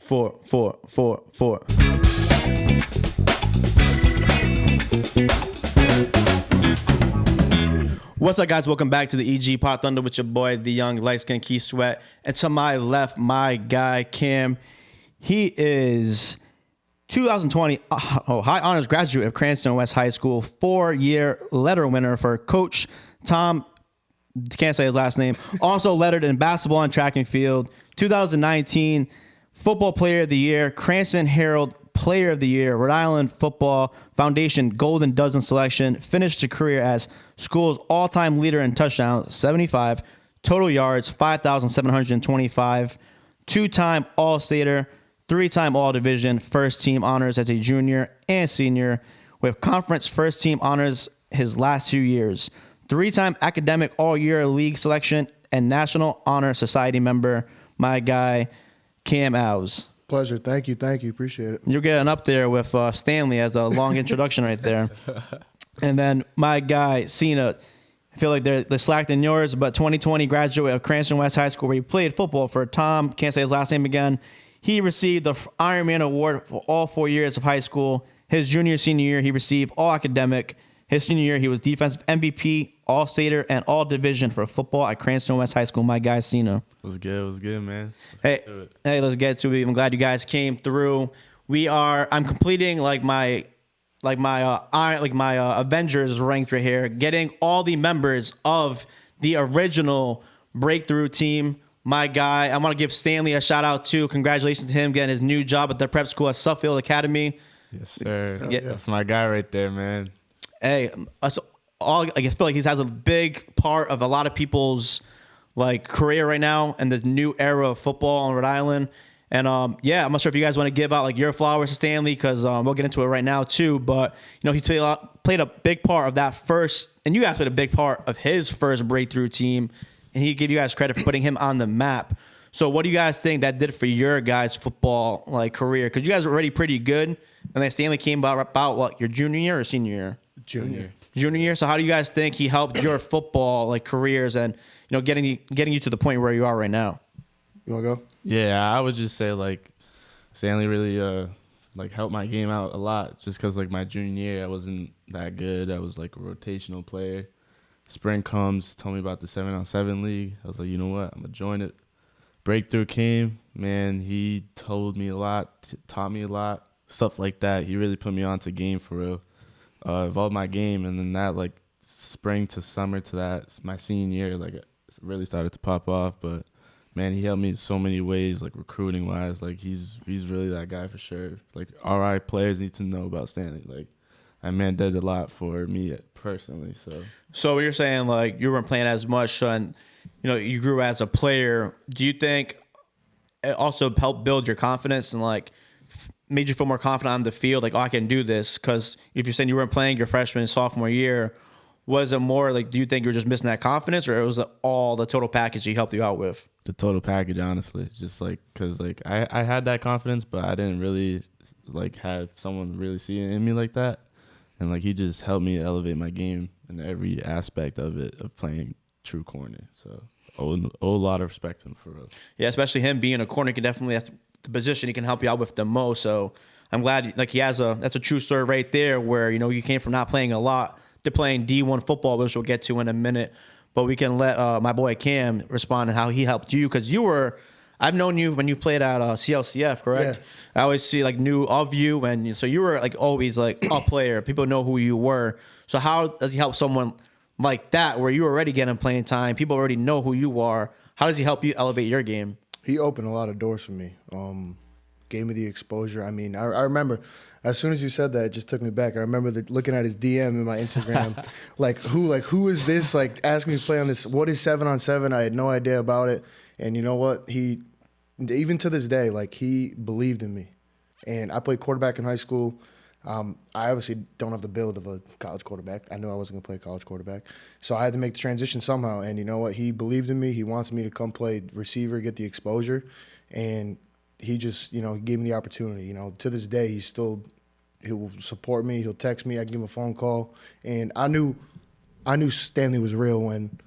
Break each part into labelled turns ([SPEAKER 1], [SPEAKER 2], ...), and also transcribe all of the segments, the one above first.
[SPEAKER 1] 4. What's up, guys? Welcome back to the EG Pot Thunder with your boy, the young light-skinned Keith Sweat. And to my left, my guy, Cam. He is 2020 high honors graduate of Cranston West High School, 4-year letter winner for Coach Tom. Can't say his last name. Also lettered in basketball and track and field. 2019 Football Player of the Year, Cranston Herald Player of the Year, Rhode Island Football Foundation Golden Dozen selection. Finished his career as school's all-time leader in touchdowns, 75, total yards, 5,725, 2-time All-Stater, 3-time All-Division, first-team honors as a junior and senior, with conference first-team honors his last 2 years. 3-time academic all-year league selection and National Honor Society member, my guy, Cam Alves.
[SPEAKER 2] Pleasure. Thank you. Appreciate it.
[SPEAKER 1] You're getting up there with Stanley as a long introduction right there. And then my guy, Cena. I feel like they're slacked in yours, but 2020 graduate of Cranston West High School where he played football for Tom. Can't say his last name again. He received the Ironman Award for all 4 years of high school. His senior year, he received all academic. His senior year, he was defensive MVP, All-Stater, and All-Division for football at Cranston West High School. My guy, Cena.
[SPEAKER 3] What's good, man?
[SPEAKER 1] Hey, let's get to it. I'm glad you guys came through. I'm completing my Avengers ranked right here, getting all the members of the original Breakthrough team. My guy, I want to give Stanley a shout out too. Congratulations to him getting his new job at the prep school at Suffield Academy.
[SPEAKER 3] Yes, sir. That's my guy right there, man.
[SPEAKER 1] Hey, I feel like he has a big part of a lot of people's career right now and this new era of football in Rhode Island. And I'm not sure if you guys want to give out your flowers to Stanley because we'll get into it right now too. But he played a big part of that first, and you guys played a big part of his first Breakthrough team, and he gave you guys credit for putting him on the map. So what do you guys think that did for your guys' football career? Because you guys were already pretty good, and then Stanley came about what, your junior year or senior year?
[SPEAKER 2] Junior
[SPEAKER 1] year. So how do you guys think he helped your football careers and getting you to the point where you are right now?
[SPEAKER 2] You want to go?
[SPEAKER 3] Yeah, I would just say Stanley really helped my game out a lot. Just because my junior year I wasn't that good. I was a rotational player. Spring comes, told me about the 7-on-7 league. I was like, you know what, I'm gonna join it. Breakthrough came, man. He told me a lot, taught me a lot, stuff like that. He really put me onto game for real. Evolved my game, and then that spring to summer to that my senior year it really started to pop off. But man, he helped me in so many ways, recruiting wise. He's really that guy for sure. RI players need to know about Stanley. That man did a lot for me personally.
[SPEAKER 1] So you're saying you weren't playing as much and you grew as a player. Do you think it also helped build your confidence and made you feel more confident on the field, I can do this? Because if you're saying you weren't playing your freshman and sophomore year, was it more do you think you were just missing that confidence, or it was all the total package he helped you out with?
[SPEAKER 3] The total package, honestly. Just because I had that confidence, but I didn't really have someone really see it in me like that. And he just helped me elevate my game in every aspect of it, of playing true corner. So a lot of respect to him for real.
[SPEAKER 1] Yeah, especially him being a corner that's the position he can help you out with the most. So I'm glad he has that's a true story right there where you came from not playing a lot to playing D1 football, which we'll get to in a minute. But we can let my boy Cam respond on how he helped you, because I've known you when you played at CLCF, correct? Yeah. I always see knew of you, and so you were always a player. People know who you were. So how does he help someone like that, where you're already getting playing time, people already know who you are? How does he help you elevate your game?
[SPEAKER 2] He opened a lot of doors for me. Gave me the exposure. I mean, I remember as soon as you said that, it just took me back. I remember looking at his DM in my Instagram, who is this? Asking me to play on this. What is 7-on-7? I had no idea about it. And you know what? He, even to this day, he believed in me. And I played quarterback in high school. I obviously don't have the build of a college quarterback. I knew I wasn't going to play college quarterback. So I had to make the transition somehow. And you know what? He believed in me. He wants me to come play receiver, get the exposure. And he just, gave me the opportunity. To this day, he'll support me. He'll text me. I give him a phone call. And I knew Stanley was real when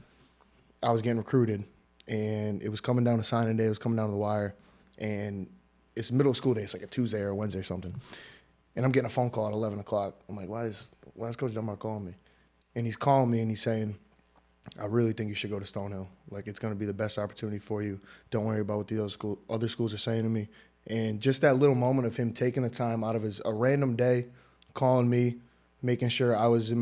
[SPEAKER 2] I was getting recruited. And it was coming down to signing day. It was coming down to the wire. And it's middle school day. It's like a Tuesday or a Wednesday or something. And I'm getting a phone call at 11 o'clock. I'm like, why is Coach Dunbar calling me? And he's calling me and he's saying, I really think you should go to Stonehill. Like, it's going to be the best opportunity for you. Don't worry about what the other schools are saying to me. And just that little moment of him taking the time out of a random day, calling me, making sure it was in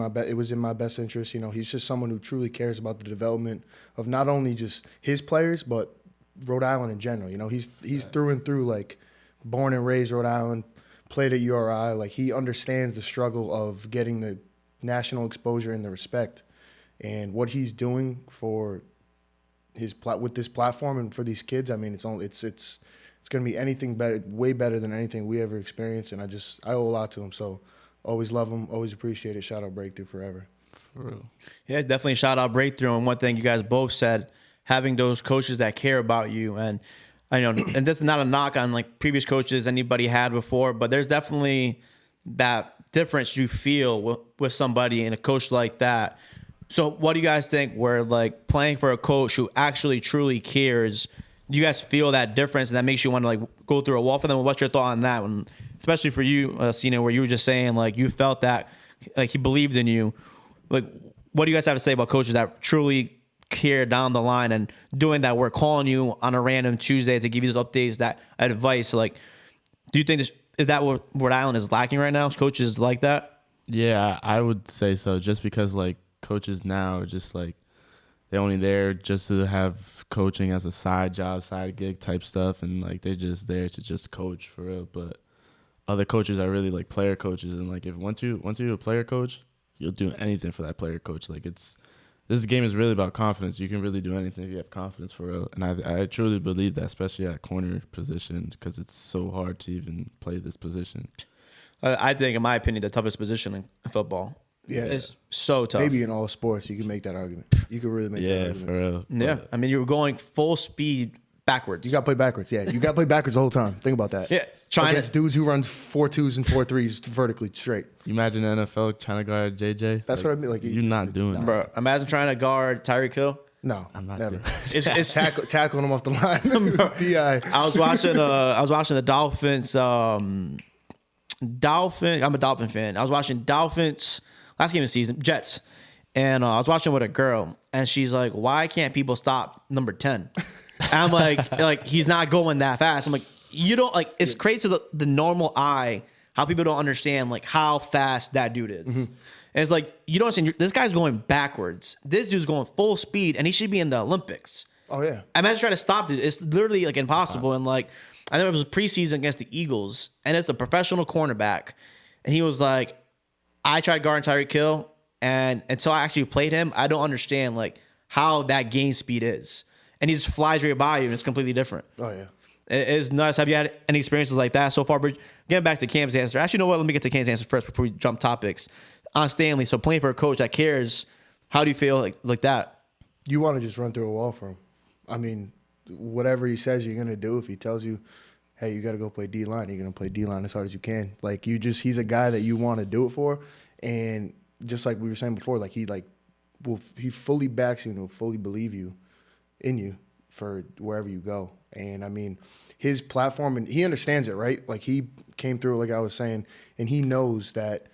[SPEAKER 2] my best interest. You know, he's just someone who truly cares about the development of not only just his players, but Rhode Island in general. You know, he's through and through, like, born and raised Rhode Island, played at URI. Like, he understands the struggle of getting the national exposure and the respect. And what he's doing for with this platform and for these kids, I mean, it's going to be anything better, way better than anything we ever experienced. And I owe a lot to him. So always love him, always appreciate it. Shout out Breakthrough forever.
[SPEAKER 3] For real.
[SPEAKER 1] Yeah, definitely shout out Breakthrough. And one thing you guys both said, having those coaches that care about you. And I know, and this is not a knock on like previous coaches anybody had before, but there's definitely that difference you feel with somebody and a coach like that. So what do you guys think where like playing for a coach who actually truly cares? Do you guys feel that difference and that makes you want to like go through a wall for them? What's your thought on that one? Especially for you, Cena, where you were just saying like you felt that like he believed in you. Like, what do you guys have to say about coaches that truly care down the line and doing that work, calling you on a random Tuesday to give you those updates, that advice? Like, do you think is that what Rhode Island is lacking right now? Coaches like that?
[SPEAKER 3] Yeah, I would say so. Just because like coaches now are just like they're only there just to have coaching as a side job, side gig type stuff, and like they're just there to just coach for real. But other coaches are really like player coaches, and like if once you're a player coach, you'll do anything for that player coach. Like this game is really about confidence. You can really do anything if you have confidence for real. And I truly believe that, especially at corner position, because it's so hard to even play this position.
[SPEAKER 1] I think, in my opinion, the toughest position in football.
[SPEAKER 2] Yeah,
[SPEAKER 1] It's so tough.
[SPEAKER 2] maybe in all sports you can make that argument. You could really make that argument.
[SPEAKER 3] For real.
[SPEAKER 1] Yeah.
[SPEAKER 3] But
[SPEAKER 1] I mean, you were going full speed backwards.
[SPEAKER 2] You got to play backwards. Yeah, you got to play backwards the whole time. Think about that.
[SPEAKER 1] Yeah, trying
[SPEAKER 2] against dudes who runs 4.2s and 4.3s vertically straight.
[SPEAKER 3] you imagine the NFL trying to guard JJ.
[SPEAKER 2] That's what I mean. Like
[SPEAKER 3] you're not doing that.
[SPEAKER 1] Bro, imagine trying to guard Tyreek Hill.
[SPEAKER 2] No,
[SPEAKER 3] I'm not
[SPEAKER 2] never.
[SPEAKER 3] doing
[SPEAKER 1] It's
[SPEAKER 2] Tackling him off the line. PI.
[SPEAKER 1] I was watching the Dolphins. I'm a Dolphin fan. I was watching Dolphins last game of the season, Jets, and I was watching with a girl, and she's like, "Why can't people stop number 10?" And I'm like he's not going that fast. I'm like, you don't like. It's crazy to the normal eye how people don't understand like how fast that dude is. Mm-hmm. And it's like you don't understand. This guy's going backwards. This dude's going full speed, and he should be in the Olympics.
[SPEAKER 2] Oh yeah.
[SPEAKER 1] Imagine trying to stop it. It's literally like impossible. And like, I think it was preseason against the Eagles, and it's a professional cornerback. And he was like, I tried guarding Tyreek Hill, and until I actually played him, I don't understand like how that game speed is. And he just flies right by you, and it's completely different.
[SPEAKER 2] Oh yeah.
[SPEAKER 1] It's nuts. Have you had any experiences like that so far? But getting back to Cam's answer. Actually, you know what? Let me get to Cam's answer first before we jump topics. On Stanley, so playing for a coach that cares, how do you feel like that?
[SPEAKER 2] You want to just run through a wall for him. I mean, whatever he says you're gonna do. If he tells you, hey, you got to go play D-line, you're gonna play D-line as hard as you can. Like he's a guy that you want to do it for, and just like we were saying before, like he fully backs you and will fully believe in you for wherever you go. And I mean, his platform, and he understands it, right? Like he came through, like I was saying, and he knows that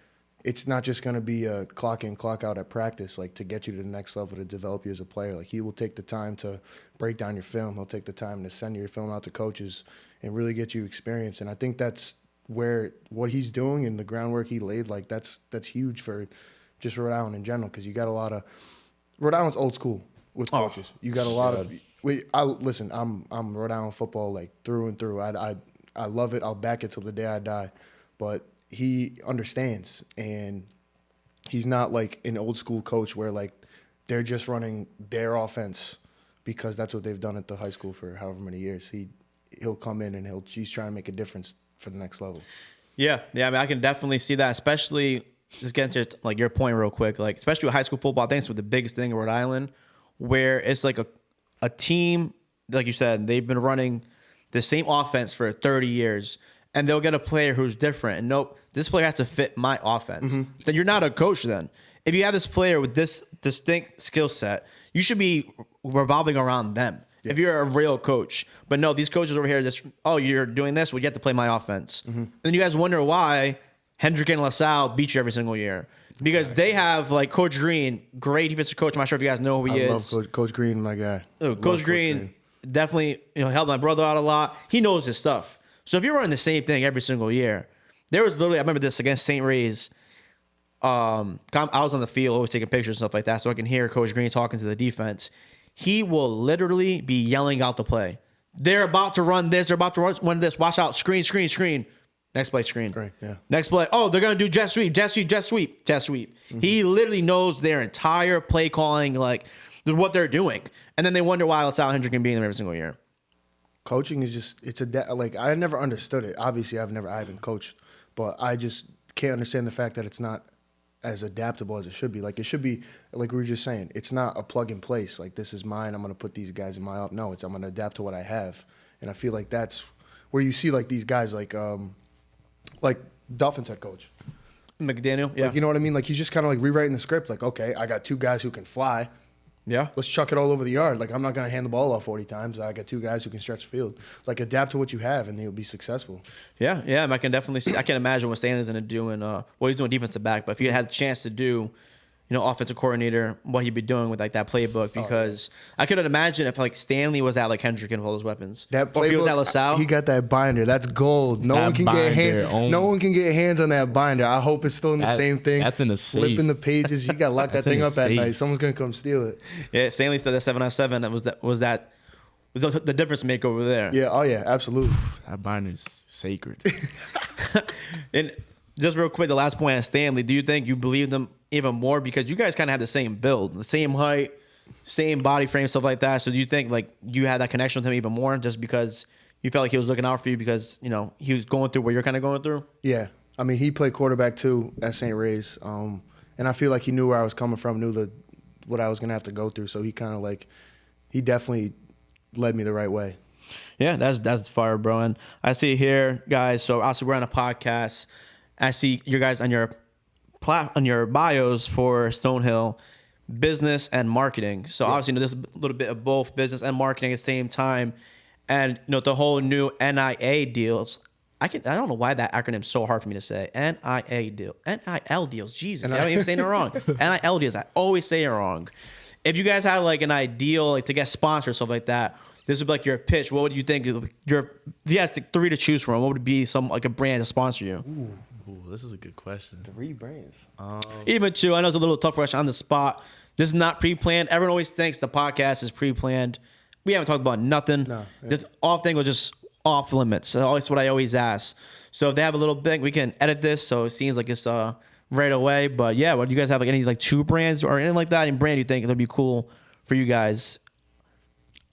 [SPEAKER 2] it's not just going to be a clock in, clock out at practice, like to get you to the next level, to develop you as a player. Like he will take the time to break down your film. He'll take the time to send your film out to coaches and really get you experience. And I think that's where what he's doing and the groundwork he laid, like that's huge for just Rhode Island in general, because you got a lot of Rhode Island's old school with coaches. You got a lot of. Listen, I'm Rhode Island football like through and through. I love it. I'll back it till the day I die, but he understands, and he's not like an old school coach where like they're just running their offense because that's what they've done at the high school for however many years. He'll come in and he's trying to make a difference for the next level.
[SPEAKER 1] Yeah. I mean, I can definitely see that, especially just getting to like your point real quick. Like especially with high school football, I think it's the biggest thing in Rhode Island, where it's like a team, like you said, they've been running the same offense for 30 years. And they'll get a player who's different. And nope, this player has to fit my offense. Mm-hmm. Then you're not a coach then. If you have this player with this distinct skill set, you should be revolving around them. If you're a real coach. But no, these coaches over here just, oh, you're doing this, well, you have to play my offense. Then you guys wonder why Hendrick and LaSalle beat you every single year. Because they have, like, Coach Green, great defensive coach. I'm not sure if you guys know who he is.
[SPEAKER 2] I love Coach Green, my guy.
[SPEAKER 1] Coach Green definitely helped my brother out a lot. He knows his stuff. So if you're running the same thing every single year, there was literally, I remember this against St. Ray's. I was on the field, always taking pictures and stuff like that, so I can hear Coach Green talking to the defense. He will literally be yelling out the play. They're about to run this. They're about to run this. Watch out. Screen, screen, screen. Next play, screen.
[SPEAKER 2] Great, yeah.
[SPEAKER 1] Next play. Oh, they're going to do jet sweep, jet sweep, jet sweep, jet sweep. He literally knows their entire play calling, like what they're doing. And then they wonder why LaSalle Hendrick can be in them every single year.
[SPEAKER 2] Coaching is just, like, I never understood it. Obviously, I haven't coached, but I just can't understand the fact that it's not as adaptable as it should be. Like, it should be, like we were just saying, it's not a plug and place. Like, this is mine, I'm going to put these guys in my op. No, I'm going to adapt to what I have. And I feel like that's where you see, like, these guys, like Dolphins head coach.
[SPEAKER 1] McDaniel, yeah.
[SPEAKER 2] Like, you know what I mean? Like, he's just kind of, like, rewriting the script. Like, okay, I got two guys who can fly.
[SPEAKER 1] Yeah.
[SPEAKER 2] Let's chuck it all over the yard. Like, I'm not going to hand the ball off 40 times. I got two guys who can stretch the field. Like, adapt to what you have, and you'll be successful.
[SPEAKER 1] Yeah. I can definitely see. I can imagine what Stanley's going to do. He's doing defensive back, but if he had the chance to do, offensive coordinator, what he'd be doing with, like, that playbook, because I couldn't imagine if, like, Stanley was at, like, Hendrick and all those weapons.
[SPEAKER 2] That
[SPEAKER 1] or if he was
[SPEAKER 2] playbook,
[SPEAKER 1] at LaSalle.
[SPEAKER 2] he got that binder. That's gold. No one can get hands on that binder. I hope it's still in the same thing.
[SPEAKER 3] That's in the safe.
[SPEAKER 2] Flipping the pages. You got to lock that thing up at night. Someone's going to come steal it.
[SPEAKER 1] Yeah, Stanley said that 7-on-7 was the difference maker over there.
[SPEAKER 2] Yeah, oh yeah, absolutely.
[SPEAKER 3] That binder's sacred.
[SPEAKER 1] And just real quick, the last point on Stanley, do you think you believe them even more because you guys kind of had the same build, the same height, same body frame, stuff like that? So do you think, like, you had that connection with him even more just because you felt like he was looking out for you because, he was going through what you're kind of going through?
[SPEAKER 2] Yeah. I mean, he played quarterback too at St. Ray's. And I feel like he knew where I was coming from, knew what I was going to have to go through. So he kind of he definitely led me the right way.
[SPEAKER 1] Yeah, that's fire, bro. And I see here, guys, so obviously we're on a podcast. I see you guys on your bios for Stonehill, business and marketing. So obviously, there's a little bit of both business and marketing at the same time. And the whole new NIA deals. I don't know why that acronym's so hard for me to say. NIL deals. Jesus, I'm even saying it wrong. NIL deals. I always say it wrong. If you guys had like an ideal, like to get sponsored, stuff like that, this would be like your pitch. What would you think? If you had three to choose from, what would be like a brand to sponsor you?
[SPEAKER 3] Ooh, this is a good question.
[SPEAKER 2] 3 brands.
[SPEAKER 1] Even 2. I know it's a little tough question on the spot. This is not pre-planned. Everyone always thinks the podcast is pre-planned. We haven't talked about nothing.
[SPEAKER 2] No. Yeah.
[SPEAKER 1] This off thing was just off limits. That's what I always ask. So if they have a little bit, we can edit this so it seems like it's right away. But yeah, what do you guys have, like any like 2 brands or anything like that? Any brand you think would be cool for you guys?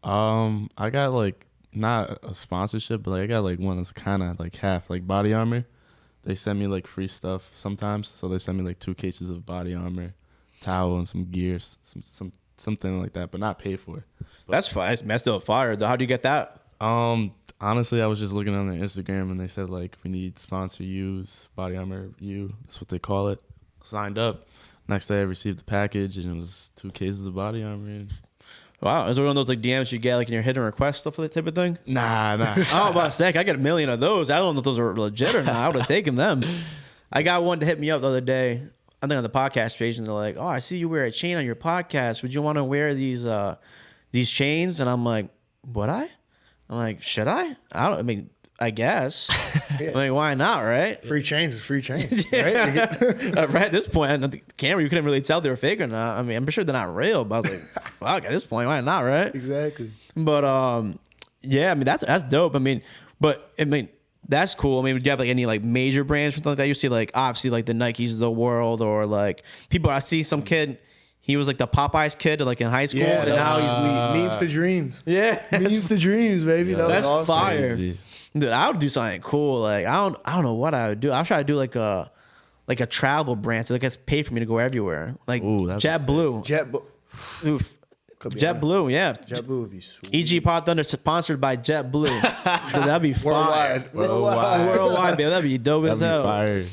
[SPEAKER 3] I got like not a sponsorship, but like I got like one that's kind of like half like Body Armor. They send me like free stuff sometimes, so they send me like 2 cases of Body Armor, towel, and some gears, something like that, but not paid for.
[SPEAKER 1] That's fine. That's still fire though. How do you get that?
[SPEAKER 3] Honestly, I was just looking on their Instagram and they said like we need sponsor use, Body Armor you. That's what they call it. Signed up. Next day I received the package and it was 2 cases of Body Armor. And
[SPEAKER 1] wow, is it one of those like DMs you get like in your hidden request stuff, that type of thing?
[SPEAKER 3] Nah.
[SPEAKER 1] Oh, about a sec, I got a million of those. I don't know if those are legit or not. I would have taken them. I got one to hit me up the other day. I think on the podcast page, and they're like, "Oh, I see you wear a chain on your podcast. Would you want to wear these chains?" And I'm like, "Would I?" I'm like, "Should I? I guess.
[SPEAKER 2] Yeah.
[SPEAKER 1] I mean, why not, right?"
[SPEAKER 2] Free chains is free chains.
[SPEAKER 1] Yeah.
[SPEAKER 2] Right?
[SPEAKER 1] Right at this point, on the camera, you couldn't really tell they were fake or not. I mean, I'm sure they're not real, but I was like, fuck, at this point, why not, right?
[SPEAKER 2] Exactly.
[SPEAKER 1] But yeah, I mean that's dope. I mean, that's cool. I mean, do you have like any like major brands or something like that? You see like obviously like the Nikes of the world, or like people. I see some kid. He was like the Popeyes kid, like in high school,
[SPEAKER 2] Yeah,
[SPEAKER 1] and now he's
[SPEAKER 2] memes to dreams.
[SPEAKER 1] yeah,
[SPEAKER 2] Memes to dreams, baby.
[SPEAKER 3] Yeah,
[SPEAKER 2] That was
[SPEAKER 1] that's
[SPEAKER 2] awesome.
[SPEAKER 1] fire.
[SPEAKER 3] Crazy.
[SPEAKER 1] Dude, I would do something cool. Like I don't know what I would do. I'll try to do like a travel brand, so it gets paid for me to go everywhere. Like
[SPEAKER 3] Ooh, that'd be
[SPEAKER 1] JetBlue.
[SPEAKER 2] JetBlue. Could be
[SPEAKER 1] JetBlue, yeah.
[SPEAKER 2] JetBlue would be sweet.
[SPEAKER 1] EG Pod Thunder sponsored by JetBlue. So that'd be fire.
[SPEAKER 2] Worldwide.
[SPEAKER 1] Worldwide, baby. That'd be dope as
[SPEAKER 3] That'd be
[SPEAKER 1] hell.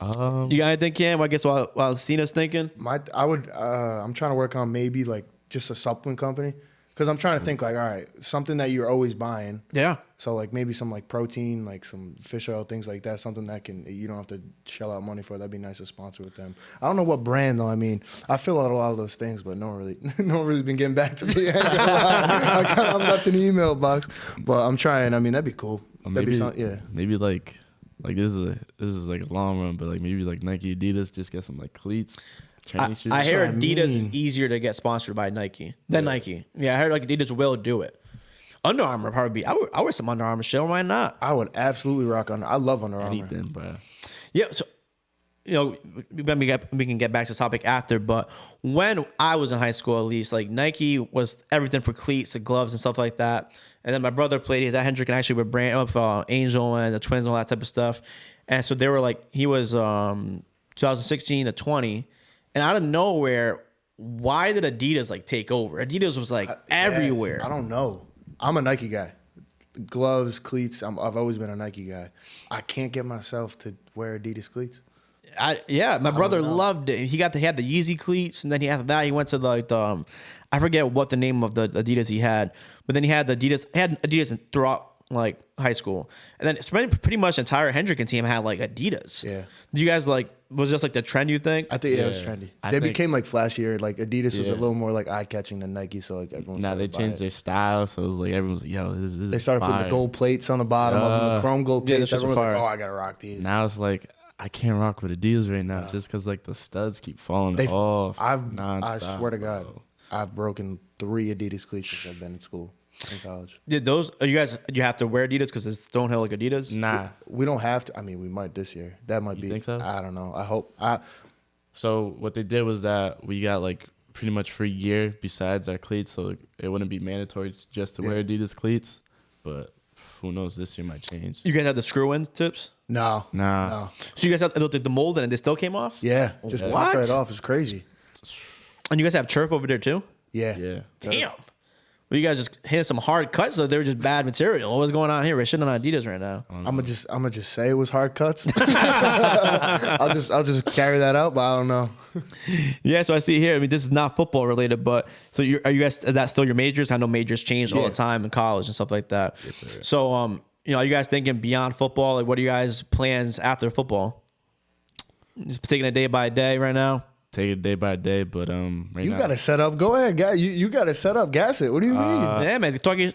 [SPEAKER 3] fire.
[SPEAKER 1] You got anything, Cam? I guess while Cena's thinking.
[SPEAKER 2] I'm trying to work on maybe like just a supplement company. Because I'm trying to think like, all right, something that you're always buying.
[SPEAKER 1] Yeah.
[SPEAKER 2] So like maybe some like protein, like some fish oil, things like that. Something that you don't have to shell out money for. That'd be nice to sponsor with them. I don't know what brand though. I mean, I fill out a lot of those things, but no one really been getting back to me. I'm left in the email box, but I'm trying. I mean, that'd be cool. That'd be something. Yeah.
[SPEAKER 3] Maybe like this is like a long run, but like maybe like Nike, Adidas, just get some like cleats. Training shoes.
[SPEAKER 1] I hear
[SPEAKER 2] That's what I
[SPEAKER 1] Adidas
[SPEAKER 2] mean.
[SPEAKER 1] is easier to get sponsored by Nike than Nike. Yeah, I heard like Adidas will do it. Under Armour probably be. I wear some Under Armour shit. Why not?
[SPEAKER 2] I would absolutely rock Under. I love Under Armour.
[SPEAKER 3] Anything, bro.
[SPEAKER 1] Yeah. So, we can get back to the topic after. But when I was in high school, at least, like Nike was everything for cleats and gloves and stuff like that. And then my brother played. He's at Hendrick and actually with Angel and the Twins and all that type of stuff. And so they were like, he was 2016 to 20. And out of nowhere, why did Adidas like take over? Adidas was like everywhere.
[SPEAKER 2] I don't know. I'm a Nike guy. Gloves, cleats. I've always been a Nike guy. I can't get myself to wear Adidas cleats.
[SPEAKER 1] My brother loved it. He had the Yeezy cleats, and then after that he went to I forget what the name of the Adidas he had, but then he had the Adidas. He had Adidas throughout like high school, and then pretty much the entire Hendricken team had like Adidas.
[SPEAKER 2] Yeah.
[SPEAKER 1] Do you guys like was it just like the trend you think?
[SPEAKER 2] I think it was trendy. They became like flashier. Like Adidas was a little more like eye catching than Nike. So like everyone.
[SPEAKER 3] Now they changed their style, so it was like everyone was like, "Yo, this is."
[SPEAKER 2] They started putting the gold plates on the bottom of them, the chrome gold
[SPEAKER 1] Yeah,
[SPEAKER 2] plates.
[SPEAKER 1] this was
[SPEAKER 2] Everyone was like,
[SPEAKER 1] fire.
[SPEAKER 2] "Oh, I gotta rock these."
[SPEAKER 3] Now it's like I can't rock with Adidas right now just because like the studs keep falling off.
[SPEAKER 2] I
[SPEAKER 3] nonstop,
[SPEAKER 2] swear to God,
[SPEAKER 3] bro.
[SPEAKER 2] I've broken 3 Adidas cleats since I've been in school, in college.
[SPEAKER 1] Did those? You have to wear Adidas because it's Stonehill like Adidas.
[SPEAKER 3] Nah.
[SPEAKER 2] We don't have to. I mean, we might this year. That might be.
[SPEAKER 3] think so?
[SPEAKER 2] I don't know. I hope.
[SPEAKER 3] So what they did was that we got like pretty much free gear besides our cleats, so it wouldn't be mandatory just to wear Adidas cleats. But who knows? This year might change.
[SPEAKER 1] You guys have the screw-in tips.
[SPEAKER 2] No.
[SPEAKER 3] Nah.
[SPEAKER 2] No.
[SPEAKER 1] So you guys have the mold and they still came off.
[SPEAKER 2] Yeah. Just
[SPEAKER 3] Okay.
[SPEAKER 2] pop
[SPEAKER 1] What?
[SPEAKER 2] right off. It's crazy.
[SPEAKER 1] And you guys have turf over there too.
[SPEAKER 2] Yeah.
[SPEAKER 3] Yeah.
[SPEAKER 1] Damn. Well, you guys just hit some hard cuts, so they were just bad material. What was going on here? We're shitting on Adidas right now.
[SPEAKER 2] I'm gonna just say it was hard cuts. I'll just carry that out, but I don't know.
[SPEAKER 1] Yeah, so I see here. I mean, this is not football related, but so are you guys? Is that still your majors? I know majors change all
[SPEAKER 2] Yeah.
[SPEAKER 1] the time in college and stuff like that.
[SPEAKER 3] Yes, sir.
[SPEAKER 1] So, are you guys thinking beyond football? Like, what are you guys' plans after football? Just taking it day by day right now.
[SPEAKER 3] Take it day by day, but right
[SPEAKER 2] You
[SPEAKER 3] now
[SPEAKER 2] gotta set up. Go ahead, guy. You gotta set up. Gas it. What do you mean?
[SPEAKER 1] Yeah, man. Talk your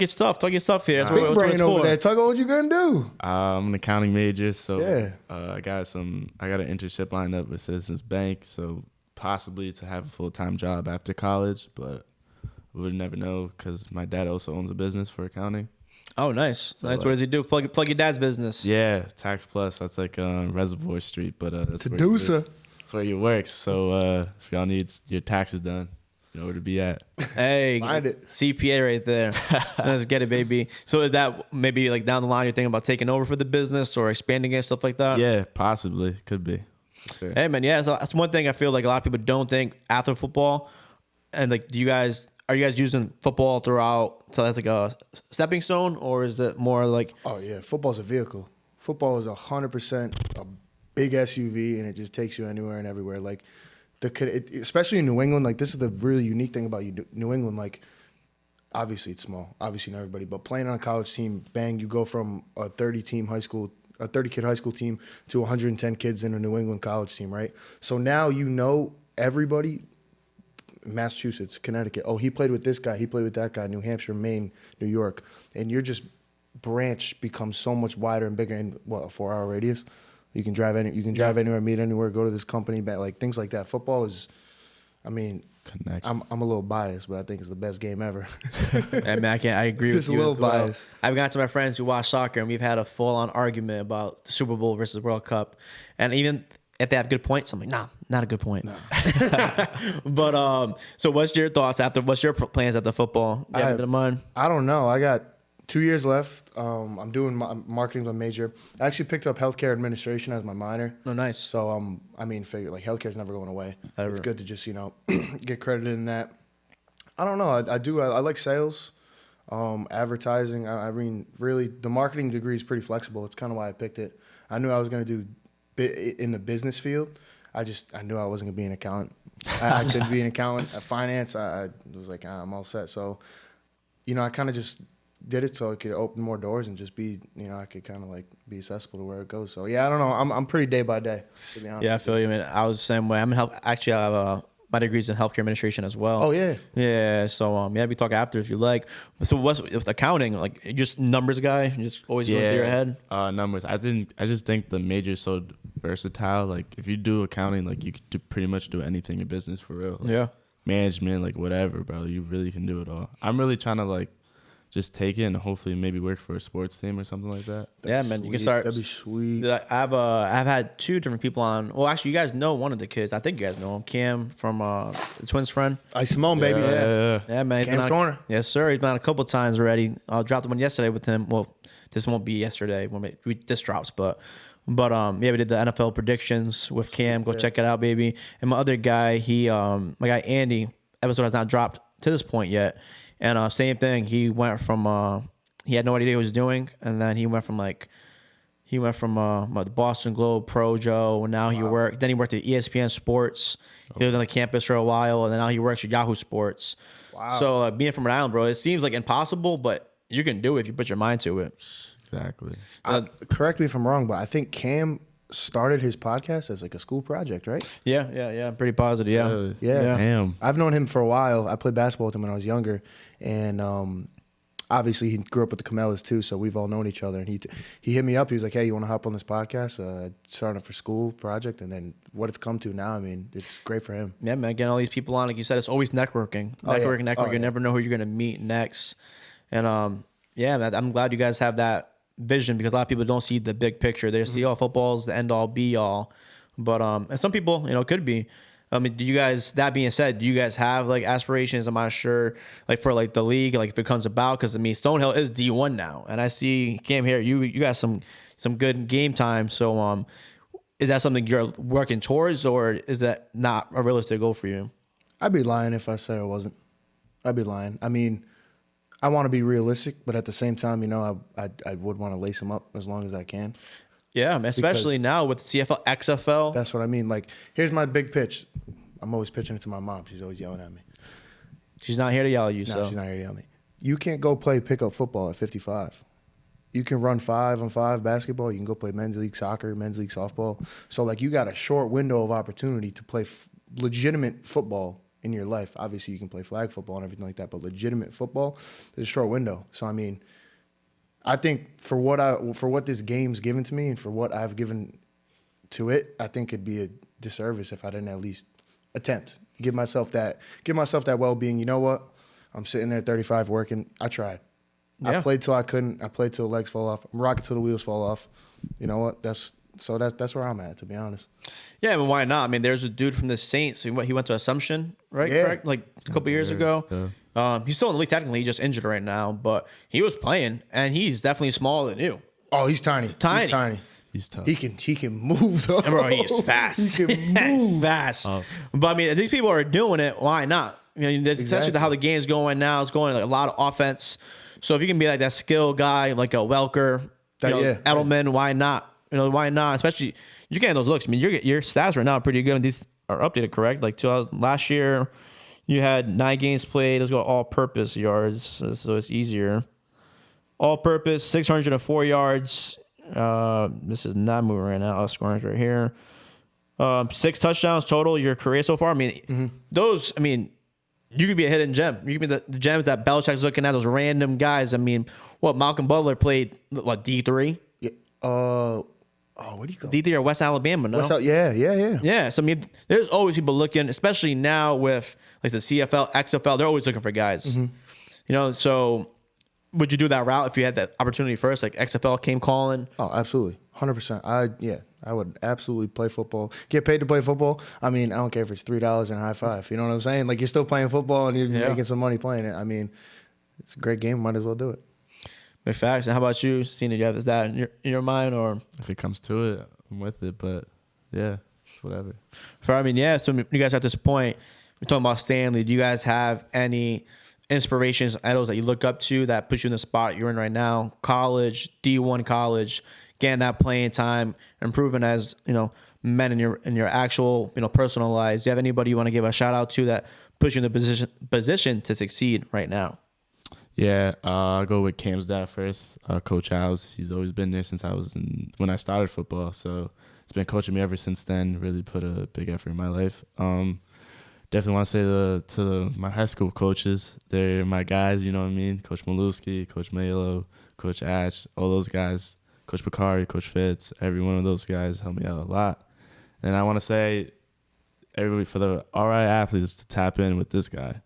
[SPEAKER 1] stuff. Talk your stuff here. That's
[SPEAKER 2] Big
[SPEAKER 1] what
[SPEAKER 2] brain
[SPEAKER 1] it's
[SPEAKER 2] over
[SPEAKER 1] for.
[SPEAKER 2] there. Tuggle, what you gonna do?
[SPEAKER 3] I'm an accounting major, so
[SPEAKER 2] Yeah.
[SPEAKER 3] I got an internship lined up with Citizens Bank, so possibly to have a full-time job after college, but we would never know because my dad also owns a business for accounting.
[SPEAKER 1] Oh, nice. Nice. What does he do? Plug your dad's business.
[SPEAKER 3] Yeah, Tax Plus. That's like Reservoir Street, but that's where
[SPEAKER 2] Tadusa.
[SPEAKER 3] that's where he works. So if y'all need your taxes done, you know where to be at.
[SPEAKER 1] Hey,
[SPEAKER 2] Find it.
[SPEAKER 1] CPA right there. Let's get it, baby. So is that maybe like down the line you're thinking about taking over for the business or expanding it, stuff like that?
[SPEAKER 3] Yeah, possibly could be. For sure.
[SPEAKER 1] Hey man, yeah, that's one thing I feel like a lot of people don't think after football. And like, are you guys using football throughout so that's like a stepping stone, or is it more like
[SPEAKER 2] Oh yeah, football's a vehicle. Football is 100% a big SUV, and it just takes you anywhere and everywhere. Like especially in New England, like this is the really unique thing about New England. Like obviously it's small, obviously not everybody, but playing on a college team, bang, you go from a 30-kid high school team to 110 kids in a New England college team, right? So now you know everybody. Massachusetts, Connecticut. Oh, he played with this guy. He played with that guy. New Hampshire, Maine, New York, and your just branch becomes so much wider and bigger in a 4-hour radius. You can drive anywhere, meet anywhere, go to this company, but like things like that. Football is, I mean,
[SPEAKER 3] Connection.
[SPEAKER 2] I'm a little biased, but I think it's the best game ever.
[SPEAKER 1] I mean, I agree
[SPEAKER 2] Just
[SPEAKER 1] with
[SPEAKER 2] a
[SPEAKER 1] you.
[SPEAKER 2] little
[SPEAKER 1] as well.
[SPEAKER 2] biased.
[SPEAKER 1] I've gone to my friends who watch soccer, and we've had a full-on argument about the Super Bowl versus World Cup. And even if they have good points, I'm like, nah, not a good point. No. But so what's your thoughts after? What's your plans after football? You have anything in mind?
[SPEAKER 2] I don't know. I got 2 years left. I'm doing marketing as a major. I actually picked up healthcare administration as my minor.
[SPEAKER 1] Oh, nice.
[SPEAKER 2] So I mean, figure like healthcare's never going away.
[SPEAKER 1] Ever.
[SPEAKER 2] It's good to just get credited in that. I don't know. I like sales, advertising. I mean, really, the marketing degree is pretty flexible. It's kind of why I picked it. I knew I was going to do in the business field. I knew I wasn't going to be an accountant I couldn't be an accountant. At finance, I was like, I'm all set. So, I kind of just did it so it could open more doors and just be, I could kind of like be accessible to where it goes. So yeah, I don't know. I'm pretty day by day, to be honest.
[SPEAKER 1] Yeah, I feel you, man. I was the same way. I'm in health. Actually, I have my degree's in healthcare administration as well.
[SPEAKER 2] Oh yeah.
[SPEAKER 1] Yeah. So yeah, we talk after if you like. So what's with accounting? Like, you just numbers guy, you just always going through your head.
[SPEAKER 3] Numbers. I just think the major is so versatile. Like if you do accounting, like you could pretty much do anything in business for real. Like,
[SPEAKER 1] Yeah.
[SPEAKER 3] management, like whatever, bro. You really can do it all. I'm really trying to like just take it and hopefully maybe work for a sports team or something like that.
[SPEAKER 1] Yeah, man. You can start.
[SPEAKER 2] That'd be sweet.
[SPEAKER 1] I've had 2 different people on. Well, actually, you guys know one of the kids. I think you guys know him, Cam from the Twins friend.
[SPEAKER 2] Simone, baby.
[SPEAKER 1] Yeah, man. He's been
[SPEAKER 2] Cam's
[SPEAKER 1] on-
[SPEAKER 2] Corner.
[SPEAKER 1] Yes, sir. He's been on a couple times already. I dropped one yesterday with him. Well, this won't be yesterday when this drops, but yeah, we did the NFL predictions with Cam. Go check it out, baby. And my other guy, my guy Andy, episode has not dropped to this point yet. And same thing. He went from he had no idea what he was doing, and then he went from the Boston Globe, Projo, and now he worked. Then he worked at ESPN Sports. He lived on the campus for a while, and then now he works at Yahoo Sports.
[SPEAKER 2] Wow.
[SPEAKER 1] So being from Rhode Island, bro, it seems like impossible, but you can do it if you put your mind to it.
[SPEAKER 3] Exactly.
[SPEAKER 2] Correct me if I'm wrong, but I think Cam started his podcast as like a school project, right?
[SPEAKER 1] Yeah. Pretty positive. Yeah.
[SPEAKER 2] Yeah.
[SPEAKER 3] Damn.
[SPEAKER 2] I've known him for a while. I played basketball with him when I was younger, and obviously he grew up with the Camellas too, so we've all known each other. And he hit me up. He was like, "Hey, you want to hop on this podcast? Starting for school project." And then what it's come to now, I mean, it's great for him.
[SPEAKER 1] Yeah, man. Getting all these people on, like you said, it's always networking.
[SPEAKER 2] Oh, yeah.
[SPEAKER 1] Networking.
[SPEAKER 2] Oh,
[SPEAKER 1] You
[SPEAKER 2] yeah.
[SPEAKER 1] never know who you're gonna meet next. And yeah, man, I'm glad you guys have that vision, because a lot of people don't see the big picture. They see, football's the end all be all. But and some people, could be. I mean, do you guys, that being said, do you guys have like aspirations? I'm not sure, like for like the league, like if it comes about, because I mean, Stonehill is D1 now, and I see Cam here. You got some good game time. So is that something you're working towards, or is that not a realistic goal for you?
[SPEAKER 2] I'd be lying if I said I wasn't. I'd be lying. I mean, I want to be realistic, but at the same time, I would want to lace him up as long as I can.
[SPEAKER 1] Yeah, man, especially now with CFL, XFL.
[SPEAKER 2] That's what I mean. Like, here's my big pitch. I'm always pitching it to my mom. She's always yelling at me.
[SPEAKER 1] She's not here to yell at you,
[SPEAKER 2] No,
[SPEAKER 1] so.
[SPEAKER 2] she's not here to yell at me. You can't go play pickup football at 55. You can run 5-on-5 basketball. You can go play men's league soccer, men's league softball. So, like, you got a short window of opportunity to play legitimate football in your life. Obviously, you can play flag football and everything like that, but legitimate football, there's a short window. So, I mean, I think for what this game's given to me and for what I've given to it, I think it'd be a disservice if I didn't at least attempt. Give myself that well-being. You know what? I'm sitting there at 35 working. I tried.
[SPEAKER 1] Yeah.
[SPEAKER 2] I played till I couldn't. I played till the legs fall off. I'm rocking till the wheels fall off. You know what? That's where I'm at, to be honest.
[SPEAKER 1] Yeah, but why not? I mean, there's a dude from the Saints. He went to Assumption, right?
[SPEAKER 2] Yeah.
[SPEAKER 1] Correct? Like a couple years ago. He's still in the league technically. He's just injured right now, but he was playing, and he's definitely smaller than you.
[SPEAKER 2] Oh, he's tiny.
[SPEAKER 1] Tiny.
[SPEAKER 2] He's tiny.
[SPEAKER 3] He's tough.
[SPEAKER 2] He can move though.
[SPEAKER 1] And bro, he's fast.
[SPEAKER 2] He can move.
[SPEAKER 1] fast. But I mean, if these people are doing it, why not? There's essentially
[SPEAKER 2] Exactly.
[SPEAKER 1] how the game's going now. It's going like a lot of offense. So if you can be like that skill guy, like a Welker, Edelman, why not? Why not? Especially you're getting those looks. I mean, your stats right now are pretty good. And these are updated, correct? Like last year, you had 9 games played. Let's go all-purpose yards, so it's easier. All-purpose, 604 yards. This is not moving right now. Scoring right here. 6 touchdowns total your career so far. I mean, those. I mean, you could be a hidden gem. You could be the gems that Belichick's looking at. Those random guys. I mean, Malcolm Butler played D3.
[SPEAKER 2] Yeah. Where do you go?
[SPEAKER 1] D3 or West Alabama? No.
[SPEAKER 2] Yeah.
[SPEAKER 1] Yeah, so I mean, there's always people looking, especially now with like the CFL, XFL. They're always looking for guys. So would you do that route if you had that opportunity first? Like XFL came calling.
[SPEAKER 2] Oh, absolutely, 100%. I would absolutely play football. Get paid to play football. I mean, I don't care if it's $3 and a high five. You know what I'm saying? Like, you're still playing football and you're making some money playing it. I mean, it's a great game. Might as well do it.
[SPEAKER 1] Big facts. And how about you, Cena? Is that in your mind, or
[SPEAKER 3] If it comes to it, I'm with it. But yeah, it's whatever.
[SPEAKER 1] I mean, yeah. So you guys at this point, we're talking about Stanley. Do you guys have any inspirations, idols that you look up to that puts you in the spot you're in right now? College, D1 college, getting that playing time, improving as, men in your actual, personal lives? Do you have anybody you want to give a shout out to that puts you in the position to succeed right now?
[SPEAKER 3] Yeah, I'll go with Cam's dad first. Coach House. He's always been there since when I started football. So he's been coaching me ever since then. Really put a big effort in my life. Definitely want to say to my high school coaches, they're my guys. You know what I mean? Coach Malewski, Coach Melo, Coach Ash, all those guys. Coach Bakari, Coach Fitz. Every one of those guys helped me out a lot. And I want to say, everybody, for the RI athletes, to tap in with this guy.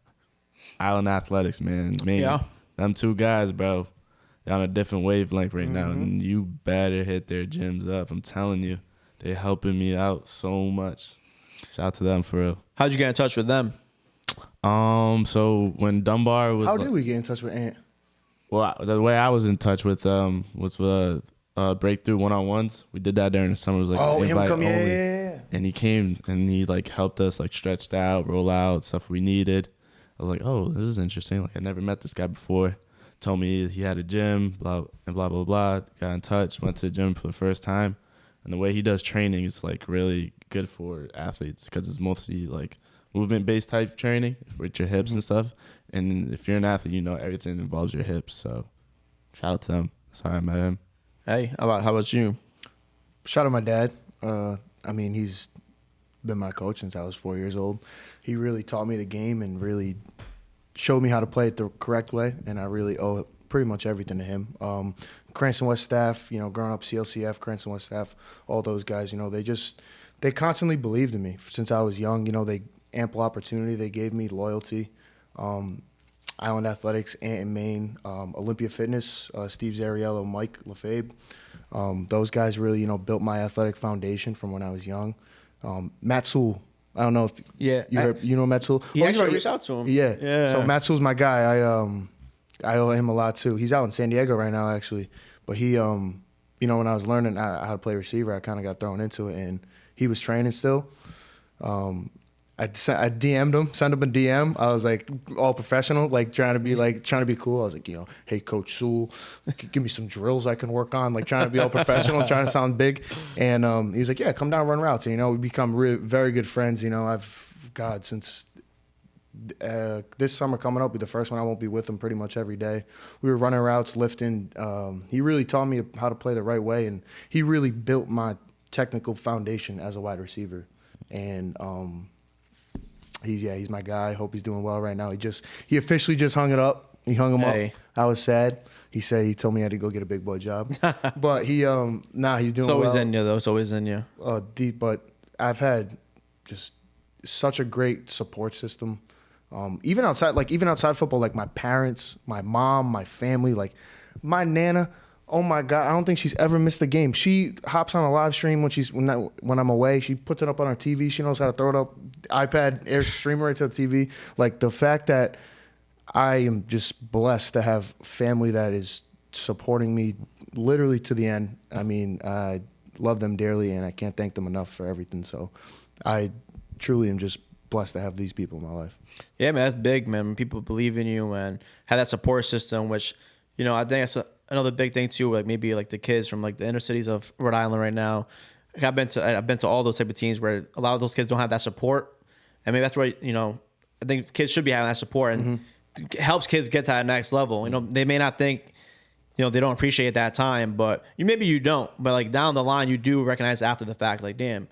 [SPEAKER 3] Island Athletics, man.
[SPEAKER 1] Yeah.
[SPEAKER 3] Them two guys, bro, they're on a different wavelength right now, and you better hit their gyms up. I'm telling you, they're helping me out so much. Shout out to them for real.
[SPEAKER 1] How'd you get in touch with them?
[SPEAKER 3] So when Dunbar was,
[SPEAKER 2] How did we get in touch with Ant?
[SPEAKER 3] well, the way I was in touch with was breakthrough one-on-ones. We did that during the summer. It was like
[SPEAKER 2] Him
[SPEAKER 3] invite
[SPEAKER 2] come,
[SPEAKER 3] only.
[SPEAKER 2] yeah.
[SPEAKER 3] And he came and he like helped us like stretched out, roll out stuff we needed. I was like, oh, this is interesting. Like I never met this guy before. Told me he had a gym, blah blah blah blah. Got in touch, went to the gym for the first time, and the way he does training is like really good for athletes because it's mostly like movement-based type training with your hips and stuff. And if you're an athlete, you know everything involves your hips. So shout out to them. That's how I met him.
[SPEAKER 1] Hey, how about you?
[SPEAKER 2] Shout out my dad. He's been my coach since I was 4 years old. He really taught me the game and really showed me how to play it the correct way, and I really owe pretty much everything to him. Cranston West staff, growing up CLCF, Cranston West staff, all those guys, they constantly believed in me since I was young. They ample opportunity they gave me, loyalty. Island Athletics, Ant and Maine, Olympia Fitness, Steve Zariello, Mike Lefebvre. Those guys really, built my athletic foundation from when I was young. Matt Sewell, I don't know if you heard, Matt Sewell.
[SPEAKER 1] He actually reached out to him.
[SPEAKER 2] Yeah. So Matt Sewell's my guy. I owe him a lot too. He's out in San Diego right now actually, but he, when I was learning how to play receiver, I kind of got thrown into it, and he was training still. I DM'd him, sent him a DM. I was like all professional, trying to be cool. I was like, hey, Coach Sewell, give me some drills I can work on, trying to be all professional, trying to sound big. And he was like, yeah, come down, run routes. And, we become very good friends. Since this summer coming up, will be the first one I won't be with him pretty much every day. We were running routes, lifting. He really taught me how to play the right way, and he really built my technical foundation as a wide receiver. And he's my guy. Hope he's doing well right now. He officially just hung it up. He hung him up. I was sad. He told me I had to go get a big boy job. But he's doing well.
[SPEAKER 1] It's always in you though. It's always in you.
[SPEAKER 2] But I've had just such a great support system. Even outside football, my parents, my mom, my family, my Nana. Oh my God, I don't think she's ever missed a game. She hops on a live stream when I'm away. She puts it up on her TV. She knows how to throw it up. iPad, air streamer right to the TV. The fact that I am just blessed to have family that is supporting me literally to the end. I love them dearly, and I can't thank them enough for everything. So I truly am just blessed to have these people in my life.
[SPEAKER 1] Yeah, man, that's big, man. When people believe in you and have that support system, which, I think that's another big thing too. Maybe the kids from the inner cities of Rhode Island right now. I've been to all those type of teams where a lot of those kids don't have that support, and maybe that's where I think kids should be having that support, and it helps kids get to that next level. They may not think, they don't appreciate that time, but maybe you don't. But down the line, you do recognize after the fact, damn,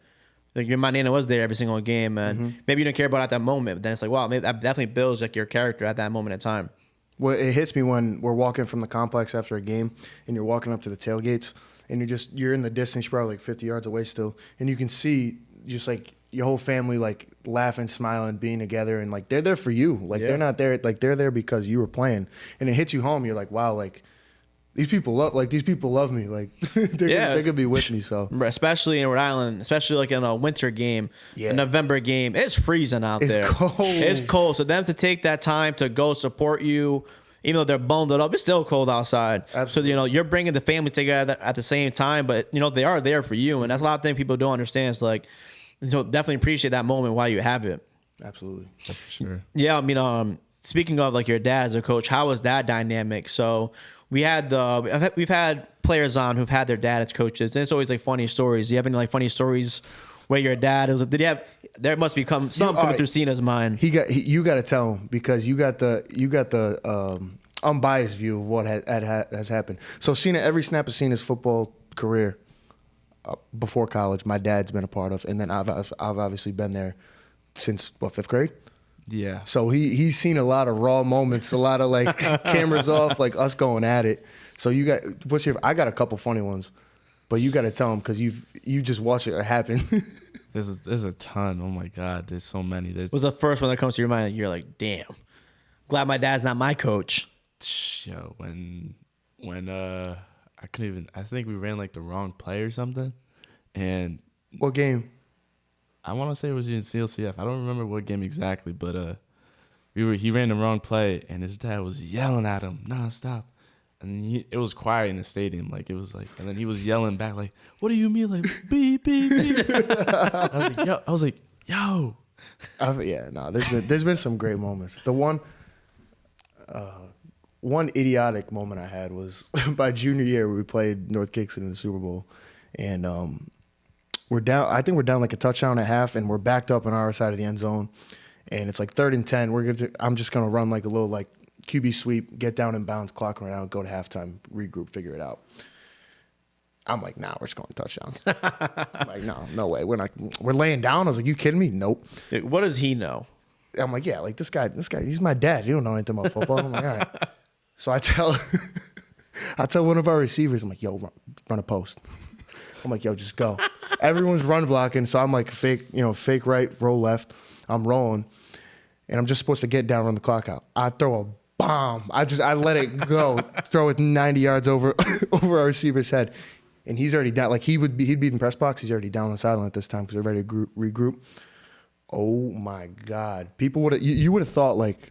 [SPEAKER 1] my Nana was there every single game, and maybe you didn't care about it at that moment. But then it's wow, maybe that definitely builds your character at that moment in time.
[SPEAKER 2] Well, it hits me when we're walking from the complex after a game, and you're walking up to the tailgates, and you're in the distance, you're probably 50 yards away still, and you can see just your whole family laughing, smiling, being together, and they're there for you. They're not there, they're there because you were playing, and it hits you home. You're wow, these people love me. They could be with me. So
[SPEAKER 1] especially in Rhode Island, especially in a winter game, a November game, it's freezing out there. It's cold. So them to take that time to go support you, even though they're bundled up, it's still cold outside.
[SPEAKER 2] Absolutely.
[SPEAKER 1] So you're bringing the family together at the same time, but they are there for you, and that's a lot of things people don't understand. It's definitely appreciate that moment while you have it.
[SPEAKER 2] Absolutely.
[SPEAKER 3] For sure.
[SPEAKER 1] Yeah, speaking of like your dad as a coach, how was that dynamic? So we've had players on who've had their dad as coaches, and it's always like funny stories. Do you have any like funny stories where your dad was? Did he have? There must be coming through Cena's mind.
[SPEAKER 2] You got to tell him, because you got the unbiased view of what has happened. So Cena, every snap of Cena's football career before college, my dad's been a part of, and then I've obviously been there since fifth grade.
[SPEAKER 3] Yeah.
[SPEAKER 2] So he's seen a lot of raw moments, a lot of like cameras off, like us going at it. So I got a couple funny ones, but you got to tell him, because you just watch it happen.
[SPEAKER 3] There's a ton. Oh my God, there's so many.
[SPEAKER 1] What's the first one that comes to your mind? You're like, damn, glad my dad's not my coach.
[SPEAKER 3] Yo, when I think we ran like the wrong play or something, and
[SPEAKER 2] What game?
[SPEAKER 3] I want to say it was in CLCF. I don't remember what game exactly, but he ran the wrong play, and his dad was yelling at him nonstop, and it was quiet in the stadium, like it was like, and then he was yelling back like, "What do you mean, like beep beep beep?" I was like, yo.
[SPEAKER 2] There's been some great moments. The one idiotic moment I had was by junior year, we played North Kingston in the Super Bowl, and we're down. I think we're down like a touchdown and a half, and we're backed up on our side of the end zone, and it's like 3rd and 10. I'm just gonna run like a little like QB sweep, get down in bounds, clock around, go to halftime, regroup, figure it out. I'm like, nah, we're just going touchdown. I'm like, no way. We're laying down. I was like, you kidding me? Nope.
[SPEAKER 1] What does he know?
[SPEAKER 2] I'm like, yeah, like this guy, he's my dad. He don't know anything about football. I'm like, all right. So I tell one of our receivers, I'm like, yo, run a post. I'm like, yo, just go. Everyone's run blocking, so I'm like fake right, roll left. I'm rolling, and I'm just supposed to get down, run the clock out. I throw a bomb. I let it go, throw it 90 yards over our receiver's head, and he's already down. Like he'd be in the press box. He's already down on the sideline at this time because they're ready to regroup. Oh my God! People you would have thought like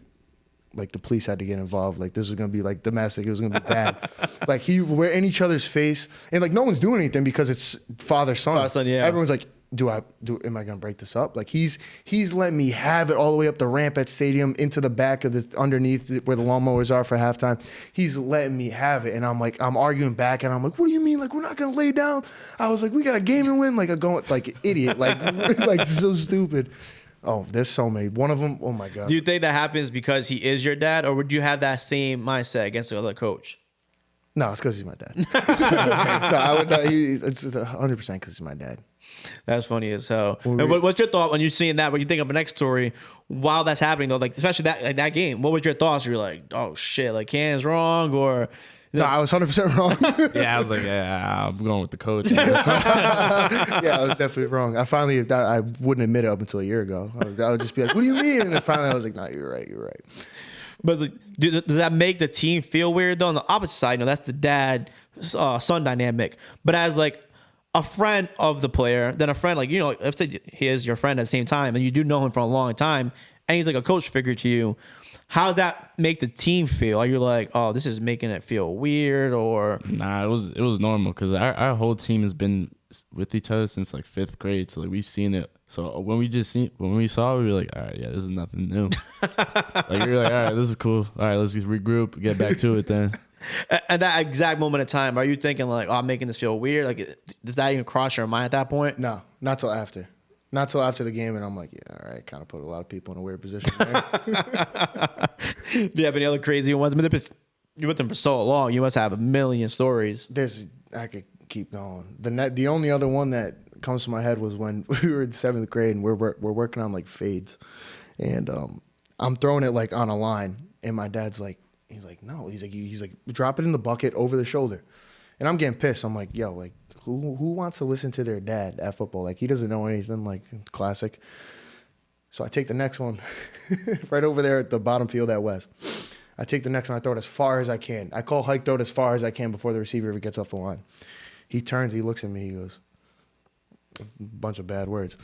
[SPEAKER 2] the police had to get involved. Like this was gonna be like domestic. It was gonna be bad. Like we're in each other's face, and like no one's doing anything because it's father son.
[SPEAKER 1] Yeah.
[SPEAKER 2] Everyone's like, am I gonna break this up? Like he's letting me have it all the way up the ramp at stadium into the back of underneath where the lawnmowers are for halftime. He's letting me have it, and I'm arguing back, and I'm like, what do you mean? Like we're not gonna lay down? I was like, we got a game and win. Like a going like an idiot. Like like so stupid. Oh, there's so many. One of them, oh my God.
[SPEAKER 1] Do you think that happens because he is your dad, or would you have that same mindset against the other coach?
[SPEAKER 2] No, it's because he's my dad. No, I would. It's 100% because he's my dad.
[SPEAKER 1] That's funny as hell. And what's your thought when you're seeing that? When you think of the next story, while that's happening though, like especially that game, what was your thoughts? You're like, oh shit, like Cam's wrong, or
[SPEAKER 2] no, I was 100% wrong.
[SPEAKER 3] Yeah, I was like, yeah, I'm going with the coach.
[SPEAKER 2] Yeah, I was definitely wrong. I wouldn't admit it up until a year ago. I would just be like, what do you mean? And then finally I was like, no, you're right.
[SPEAKER 1] But like, does that make the team feel weird though? On the opposite side, that's the dad son dynamic. But as like a friend of the player, then a friend, like, if he is your friend at the same time, and you do know him for a long time, and he's like a coach figure to you, how does that make the team feel? Are you like, oh, this is making it feel weird, or?
[SPEAKER 3] Nah, it was normal because our whole team has been with each other since like 5th grade, so like we've seen it. So when we saw it, we were like, all right, yeah, this is nothing new. Like we were like, all right, this is cool. All right, let's just regroup, get back to it then.
[SPEAKER 1] At that exact moment in time, are you thinking like, oh, I'm making this feel weird? Like, does that even cross your mind at that point?
[SPEAKER 2] No, not till after. Not till after the game, and I'm like, yeah, all right, kind of put a lot of people in a weird position there.
[SPEAKER 1] Do you have any other crazy ones? I mean, you with them for so long, you must have a million stories.
[SPEAKER 2] I could keep going. The only other one that comes to my head was when we were in 7th grade, and we're working on like fades, and I'm throwing it like on a line, and my dad's like, he's like, no, he's like, drop it in the bucket over the shoulder, and I'm getting pissed. I'm like, yo, like. Who wants to listen to their dad at football? Like, he doesn't know anything, like, classic. So I take the next one right over there at the bottom field at West. I take the next one. I throw it as far as I can. I call hike, throw it as far as I can before the receiver ever gets off the line. He turns, he looks at me, he goes, a bunch of bad words.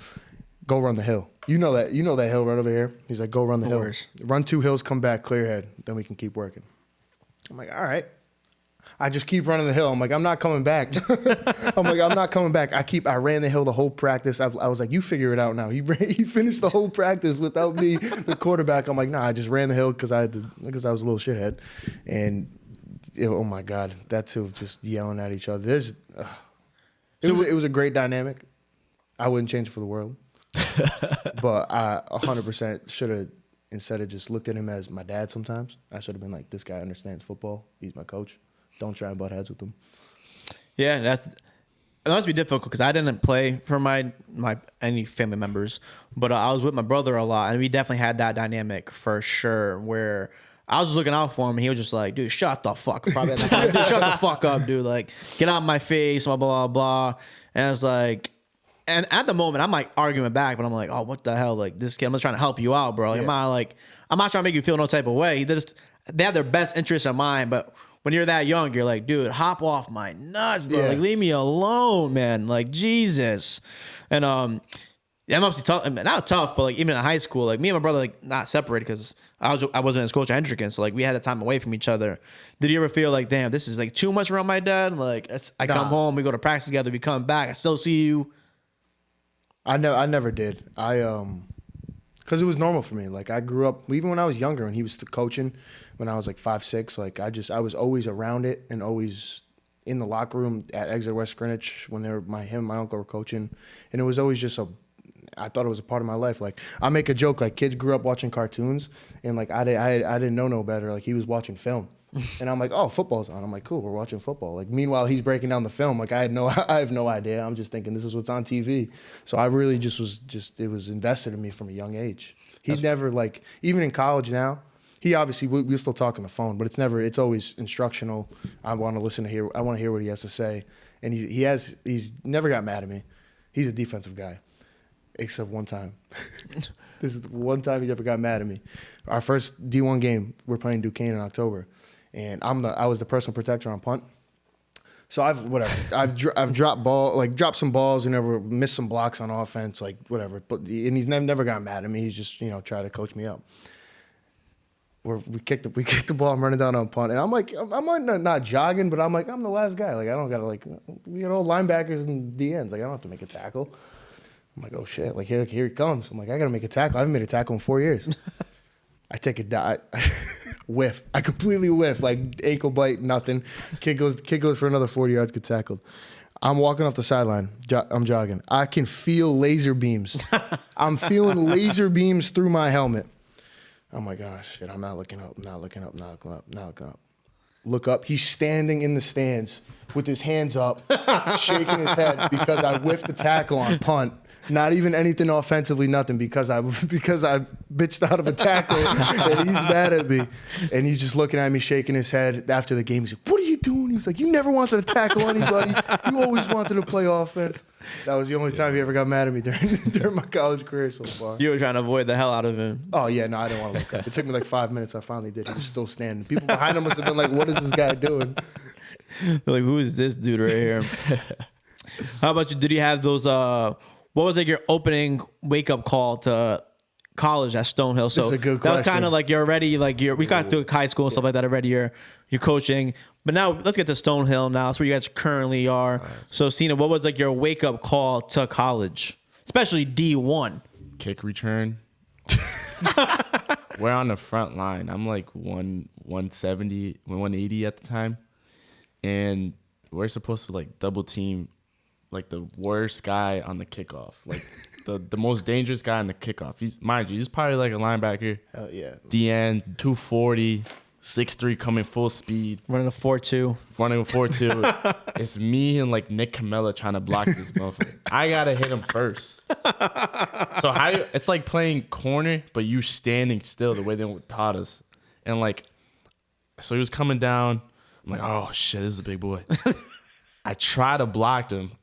[SPEAKER 2] Go run the hill. You know that hill right over here? He's like, go run the hill. Run 2 hills, come back, clear head. Then we can keep working. I'm like, all right. I just keep running the hill. I'm like, I'm not coming back. I'm like, I'm not coming back. I ran the hill the whole practice. I was like, you figure it out now. He finished the whole practice without me, the quarterback. I'm like, nah, I just ran the hill because I was a little shithead. And oh my God, that too, just yelling at each other. It was a great dynamic. I wouldn't change it for the world. But I 100% should have, instead of just looked at him as my dad sometimes, I should have been like, this guy understands football. He's my coach. Don't try and butt heads with him.
[SPEAKER 1] Yeah, it must be difficult because I didn't play for my any family members, but I was with my brother a lot, and we definitely had that dynamic for sure. Where I was just looking out for him, and he was just like, "Dude, shut the fuck up, dude, shut the fuck up, dude. Like, get out of my face, blah blah blah." And I was like, and at the moment, I'm like arguing back, but I'm like, "Oh, what the hell? Like, this kid, I'm just trying to help you out, bro. Like, I'm not trying to make you feel no type of way. They have their best interest in mind, but." When you're that young, you're like, dude, hop off my nuts, bro.
[SPEAKER 2] Yeah.
[SPEAKER 1] Like, leave me alone, man. Like, Jesus. And that must be tough. I mean, not tough, but like even in high school, like me and my brother, like not separated because I wasn't in Scotia Hendricken, so like we had that time away from each other. Did you ever feel like, damn, this is like too much around my dad? Like I come home, we go to practice together, we come back, I still see you.
[SPEAKER 2] I never did. Because it was normal for me. Like I grew up, even when I was younger, and he was coaching when I was like 5, 6. Like I was always around it and always in the locker room at Exeter West Greenwich when they were my uncle were coaching, and it was always just I thought it was a part of my life. Like I make a joke, like kids grew up watching cartoons, and like I didn't know no better. Like he was watching film, and I'm like, oh, football's on. I'm like, cool, we're watching football. Like meanwhile, he's breaking down the film. Like I have no idea. I'm just thinking this is what's on TV. So I really it was invested in me from a young age. He's never like, even in college now, he obviously, we still talk on the phone, but it's always instructional. I want to hear what he has to say. And he's never got mad at me. He's a defensive guy, except one time. This is the one time he ever got mad at me. Our first D1 game, we're playing Duquesne in October, and I was the personal protector on punt. So I've dropped some balls, and never missed some blocks on offense, like whatever. But he's never got mad at me. He's just tried to coach me up. We kicked the ball. I'm running down on punt, and I'm like, I'm not jogging, but I'm like, I'm the last guy. Like I don't gotta we got all linebackers and DNs. Like I don't have to make a tackle. I'm like, oh shit, like here he comes. I'm like, I gotta make a tackle. I haven't made a tackle in 4 years. I take a dive, whiff. I completely whiff, like ankle bite, nothing. Kid goes for another 40 yards, get tackled. I'm walking off the sideline. I'm jogging. I can feel laser beams. I'm feeling laser beams through my helmet. I'm like, oh shit, I'm not looking up. Look up. He's standing in the stands with his hands up, shaking his head because I whiffed the tackle on punt. Not even anything offensively, nothing, because I bitched out of a tackle and he's mad at me. And he's just looking at me, shaking his head. After the game, he's like, what are you doing? He's like, you never wanted to tackle anybody. You always wanted to play offense. That was the only time he ever got mad at me during my college career so far.
[SPEAKER 1] You were trying to avoid the hell out of him.
[SPEAKER 2] Oh, yeah, no, I didn't want to look up. It took me like 5 minutes. I finally did. He was still standing. People behind him must have been like, what is this guy doing?
[SPEAKER 1] They're like, who is this dude right here? How about you? Did you have those what was like your opening wake up call to college at Stonehill? So
[SPEAKER 2] That's a good
[SPEAKER 1] that was
[SPEAKER 2] question.
[SPEAKER 1] kind of like you're already like we got through high school and stuff like that already. You're coaching, but now let's get to Stonehill now. That's where you guys currently are. Right. So Cena, what was like your wake up call to college, especially D1?
[SPEAKER 3] Kick return. We're on the front line. I'm like 170, 180 at the time, and we're supposed to like double team like the worst guy on the kickoff, like the most dangerous guy on the kickoff. He's probably like a linebacker.
[SPEAKER 2] Hell yeah.
[SPEAKER 3] DN, 240, 6'3", coming full speed.
[SPEAKER 1] Running a 4.2.
[SPEAKER 3] Running a 4.2. It's me and like Nick Camella trying to block this motherfucker. I gotta hit him first. So it's like playing corner, but you standing still the way they taught us. And like, so he was coming down. I'm like, oh shit, this is a big boy. I try to block him.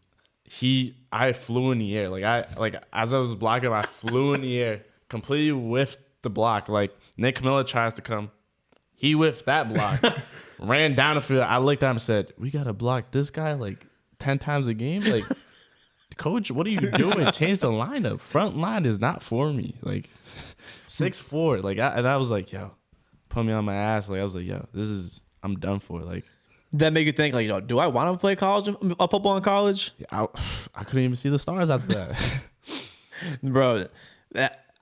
[SPEAKER 3] I flew in the air. As I was blocking him, I flew in the air, completely whiffed the block. Like Nick Camilla tries to come. He whiffed that block, ran down the field. I looked at him and said, we got to block this guy like 10 times a game? Like, coach, what are you doing? Change the lineup. Front line is not for me. Like, 6'4". Like, I was like, yo, put me on my ass. Like, I was like, yo, I'm done for. Like,
[SPEAKER 1] that make you think like, do I want to play college football in college?
[SPEAKER 3] I couldn't even see the stars after that.
[SPEAKER 1] Bro,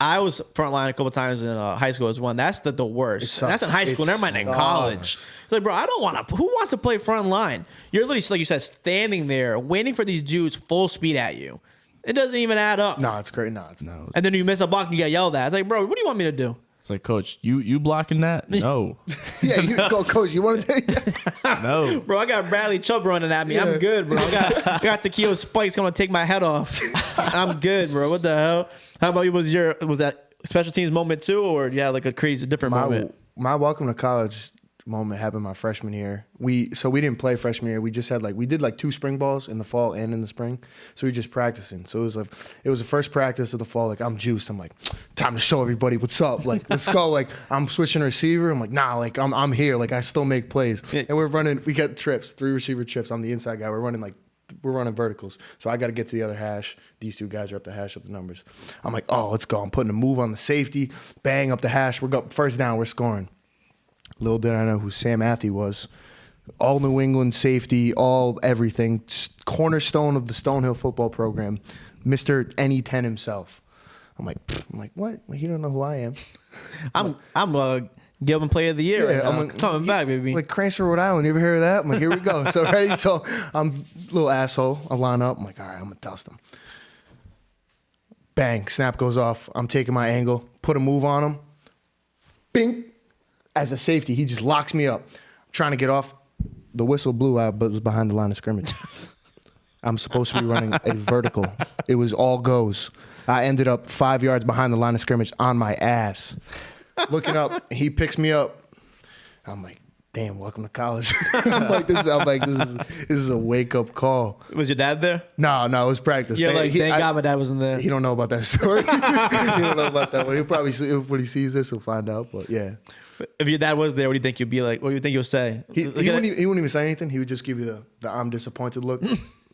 [SPEAKER 1] I was front line a couple times in high school as one. That's the worst.
[SPEAKER 2] sucks.
[SPEAKER 1] That's in high school.
[SPEAKER 2] It
[SPEAKER 1] Never mind in
[SPEAKER 2] sucks.
[SPEAKER 1] college. It's like, bro, I don't want to. Who wants to play front line? You're literally, like you said, standing there waiting for these dudes full speed at you. It doesn't even add up.
[SPEAKER 2] No, it's great. No, it's not.
[SPEAKER 3] No,
[SPEAKER 1] And then you miss a block and you get yelled at. It's like, bro, what do you want me to do?
[SPEAKER 3] it's like, coach, you blocking that? No,
[SPEAKER 2] Yeah, you go, coach. You want to take?
[SPEAKER 3] no.
[SPEAKER 1] Bro, I got Bradley Chubb running at me. I'm good, bro. I got Tequila Spikes going to take my head off. I'm good, bro. What the hell? How about you? Was that special teams moment too, or you had like a crazy different moment?
[SPEAKER 2] My welcome to college moment happened my freshman year. We didn't play freshman year. We just had we did 2 spring balls in the fall and in the spring. So we were just practicing. So it was the first practice of the fall. Like, I'm juiced. I'm like, time to show everybody what's up. Like, let's go. Like, I'm switching receiver. I'm like, nah, like I'm here. Like, I still make plays. And we got trips, 3 receiver trips. I'm the inside guy. We're running verticals. So I got to get to the other hash. These 2 guys are up the hash up the numbers. I'm like, oh, let's go. I'm putting a move on the safety. Bang up the hash. We're going first down. We're scoring. Little did I know who Sam Athey was. All New England safety, all everything. Cornerstone of the Stonehill football program. Mr. NE10 himself. I'm like, what? Like, you don't know who I am.
[SPEAKER 1] I'm Gilman Player of the Year right now.
[SPEAKER 2] I'm like,
[SPEAKER 1] Coming back, baby.
[SPEAKER 2] Like, Cranston, Rhode Island. You ever heard of that? I'm like, here we go. So ready? So I'm a little asshole. I line up. I'm like, all right, I'm going to dust him. Bang. Snap goes off. I'm taking my angle. Put a move on him. Bing. As a safety, he just locks me up. I'm trying to get off. The whistle blew out, but it was behind the line of scrimmage. I'm supposed to be running a vertical. It was all goes. I ended up 5 yards behind the line of scrimmage on my ass. Looking up, he picks me up. I'm like, damn, welcome to college. This is a wake-up call.
[SPEAKER 1] Was your dad there?
[SPEAKER 2] No, it was practice.
[SPEAKER 1] Yeah, thank God my dad wasn't there.
[SPEAKER 2] He don't know about that story. He don't know about that one. He'll probably see, when he sees this, he'll find out. But yeah.
[SPEAKER 1] If your dad was there, what do you think you'd be like? What do you think you'll say?
[SPEAKER 2] He wouldn't even say anything. He would just give you the I'm disappointed look.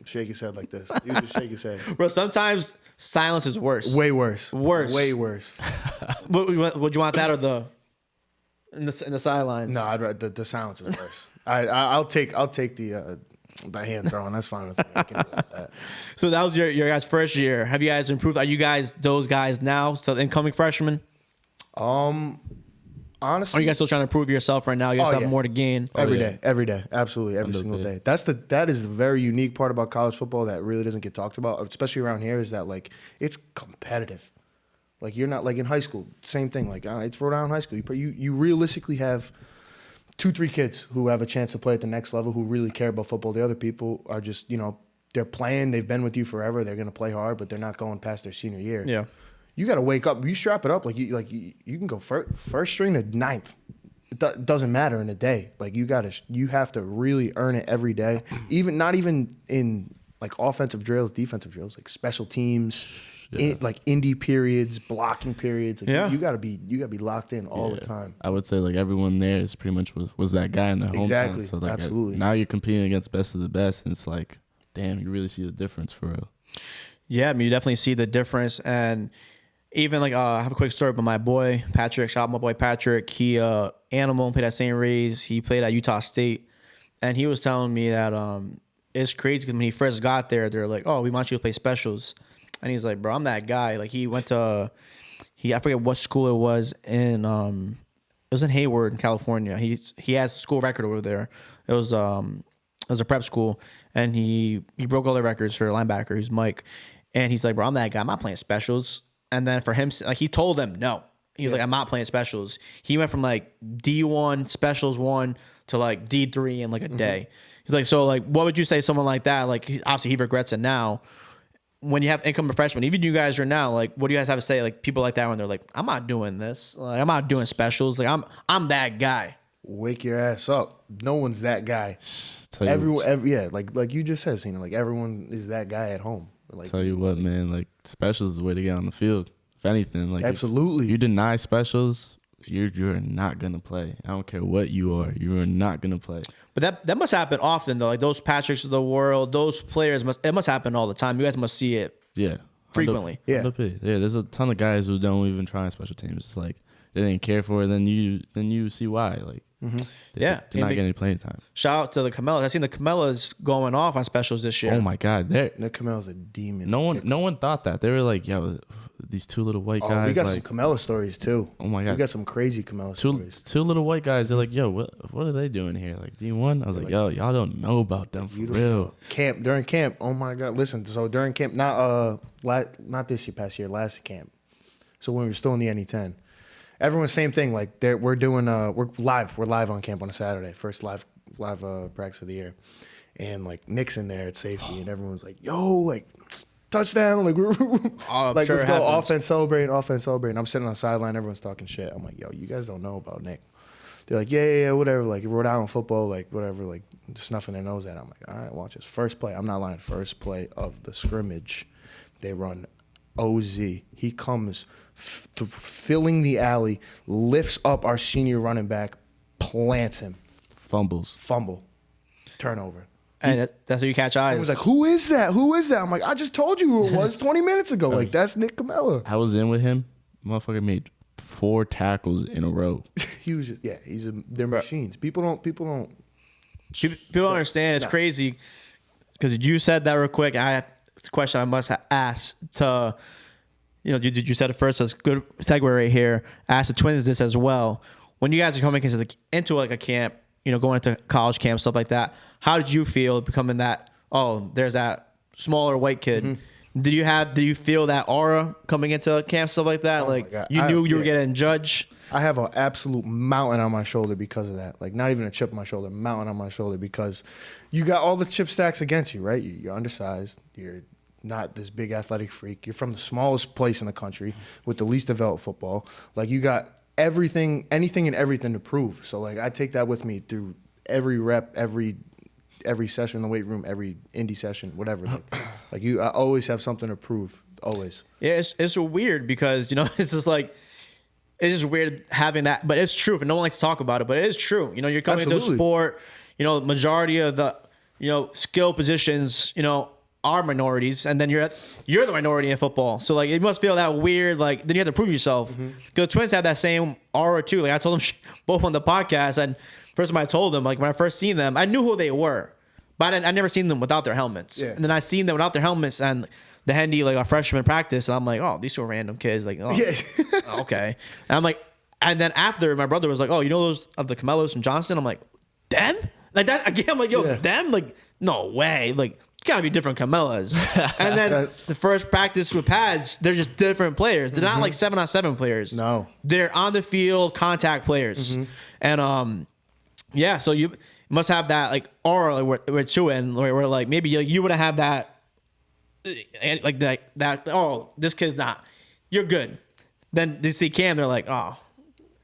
[SPEAKER 2] Shake his head like this. He would just shake his head.
[SPEAKER 1] Bro, sometimes silence is worse.
[SPEAKER 2] Way worse.
[SPEAKER 1] Worse.
[SPEAKER 2] Way worse.
[SPEAKER 1] Would you want that or the in the sidelines?
[SPEAKER 2] No, I'd rather the silence is worse. I'll take the hand throwing. That's fine with me. I can deal with that.
[SPEAKER 1] So that was your guys' first year. Have you guys improved? Are you guys those guys now? So incoming freshmen?
[SPEAKER 2] Honestly,
[SPEAKER 1] Are you guys still trying to prove yourself right now? You guys have more to gain.
[SPEAKER 2] Every
[SPEAKER 3] yeah.
[SPEAKER 2] day, absolutely, every single
[SPEAKER 3] yeah.
[SPEAKER 2] day. That is the very unique part about college football that really doesn't get talked about, especially around here. Is that it's competitive. Like, you're not like in high school, same thing. Like, it's Rhode Island high school. You realistically have 2-3 kids who have a chance to play at the next level who really care about football. The other people are just they're playing. They've been with you forever. They're gonna play hard, but they're not going past their senior year.
[SPEAKER 1] Yeah.
[SPEAKER 2] You got to wake up. You strap it up you can go first string to ninth. It doesn't matter in a day. Like, you have to really earn it every day. Not even in like offensive drills, defensive drills, like special teams, like indie periods, blocking periods. Like,
[SPEAKER 1] Yeah.
[SPEAKER 2] you gotta be locked in all the time.
[SPEAKER 3] I would say like everyone there is pretty much was that guy in the hometown.
[SPEAKER 2] Exactly.
[SPEAKER 3] So like
[SPEAKER 2] Absolutely.
[SPEAKER 3] now you're competing against best of the best, and it's like, damn, you really see the difference for real.
[SPEAKER 1] Yeah, I mean, you definitely see the difference. And even like, I have a quick story about my boy, Patrick. Shout out my boy, Patrick. He, animal, played at St. Ray's. He played at Utah State. And he was telling me that it's crazy because when he first got there, they're like, oh, we want you to play specials. And he's like, bro, I'm that guy. Like, he went to, I forget what school it was in Hayward, in California. He has a school record over there. It was a prep school. And he broke all the records for linebacker. He's Mike. And he's like, bro, I'm that guy. I'm not playing specials. And then for him, like, he told them no. He was like, I'm not playing specials. He went from like D1, specials 1 to like D3 in like a day. He's like, so like, what would you say to someone like that? Like, obviously he regrets it now. When you have incoming freshmen, even you guys are now, like, what do you guys have to say? Like, people like that when they're like, I'm not doing this. Like, I'm not doing specials. Like, I'm that guy.
[SPEAKER 2] Wake your ass up. No one's that guy. Like you just said, Cena, like, everyone is that guy at home. Like,
[SPEAKER 3] Tell you what, man, like specials is the way to get on the field. If anything, like
[SPEAKER 2] absolutely.
[SPEAKER 3] if you deny specials, you're not gonna play. I don't care what you are are not gonna play.
[SPEAKER 1] But that must happen often though. Like, those Patricks of the world, those players it must happen all the time. You guys must see it
[SPEAKER 3] Yeah,
[SPEAKER 1] frequently.
[SPEAKER 2] Yeah.
[SPEAKER 3] Yeah. There's a ton of guys who don't even try special teams. It's like they didn't care for it. Then you see why. Like,
[SPEAKER 1] Yeah,
[SPEAKER 3] They're not getting any playing time.
[SPEAKER 1] Shout out to the Camellas. I've seen the Camellas going off on specials this year.
[SPEAKER 3] Oh my God,
[SPEAKER 2] Nick Camella's a demon.
[SPEAKER 3] no one thought that. They were like, yo, these two little white guys.
[SPEAKER 2] We got
[SPEAKER 3] like,
[SPEAKER 2] some Camella stories too.
[SPEAKER 3] oh my God,
[SPEAKER 2] We got some crazy Camella stories.
[SPEAKER 3] two little white guys. They're like, yo, what are they doing here? Like D1. I was like, yo, y'all don't know about them for real.
[SPEAKER 2] During camp. Oh my God! Listen, so during camp, not this year, past year, last camp. So when we were still in the NE10, everyone's same thing. Like we're doing we're live on camp on a Saturday, first live practice of the year, and like Nick's in there at safety, and everyone's like, yo, like touchdown, like we're like
[SPEAKER 1] sure
[SPEAKER 2] let's
[SPEAKER 1] it
[SPEAKER 2] go
[SPEAKER 1] happens.
[SPEAKER 2] offense celebrate. I'm sitting on the sideline, everyone's talking shit. I'm like, yo, you guys don't know about Nick. They're like, yeah, whatever. Like Rhode Island football, like whatever, like snuffing their nose at. I'm like, all right, watch this. First play, I'm not lying. First play of the scrimmage, they run OZ. He comes filling the alley, lifts up our senior running back, plants him,
[SPEAKER 3] Fumbles.
[SPEAKER 2] fumble, turnover.
[SPEAKER 1] And that's how you catch eyes.
[SPEAKER 2] I was like, who is that? Who is that? I'm like, I just told you who it was 20 minutes ago. Like, that's Nick Camella.
[SPEAKER 3] I was in with him. Motherfucker made 4 tackles in a row.
[SPEAKER 2] He was just, they're machines. People don't.
[SPEAKER 1] People don't understand. It's crazy because you said that real quick. It's a question I must have asked to, you said it first. So it's a good segue right here. Ask the Twins this as well. When you guys are coming into like a camp, going into college camp, stuff like that, how did you feel becoming that, there's that smaller white kid?
[SPEAKER 2] Mm-hmm.
[SPEAKER 1] Did you feel that aura coming into camp, stuff like that?
[SPEAKER 2] Oh my
[SPEAKER 1] Like
[SPEAKER 2] God.
[SPEAKER 1] you knew you were getting judged?
[SPEAKER 2] I have an absolute mountain on my shoulder because of that. Like, not even a chip on my shoulder, mountain on my shoulder because you got all the chip stacks against you, right? You're undersized. You're not this big athletic freak. You're from the smallest place in the country with the least developed football. Like, you got anything and everything to prove. So, like, I take that with me through every rep, every session in the weight room, every indie session, whatever. Like I always have something to prove, always.
[SPEAKER 1] Yeah, it's weird because, it's just like, it's just weird having that, but it's true. And no one likes to talk about it, but it is true. You're coming into a sport, majority of the, skill positions, are minorities, and then you're the minority in football. So like, it must feel that weird. Like then you have to prove yourself. Because the Twins have that same aura too. Like I told them both on the podcast, and first time I told them, like when I first seen them, I knew who they were, but I never seen them without their helmets.
[SPEAKER 2] Yeah.
[SPEAKER 1] And then I seen them without their helmets, and the Hendy, like a freshman practice, and I'm like, oh, these are random kids. Like, oh,
[SPEAKER 2] Yeah.
[SPEAKER 1] okay. And I'm like, and then after my brother was like, oh, those of the Camellos from Johnston? I'm like, them? Like that again? I'm like, yo,
[SPEAKER 2] Yeah.
[SPEAKER 1] them? Like, no way. Like, gotta be different Camellas. And then the first practice with pads, they're just different players. They're not like 7-on-7 players.
[SPEAKER 2] No.
[SPEAKER 1] They're on the field contact players. And yeah, so you must have that like aura like, where to and where like maybe you would have that like that this kid's not. You're good. Then they see Cam, they're like, oh,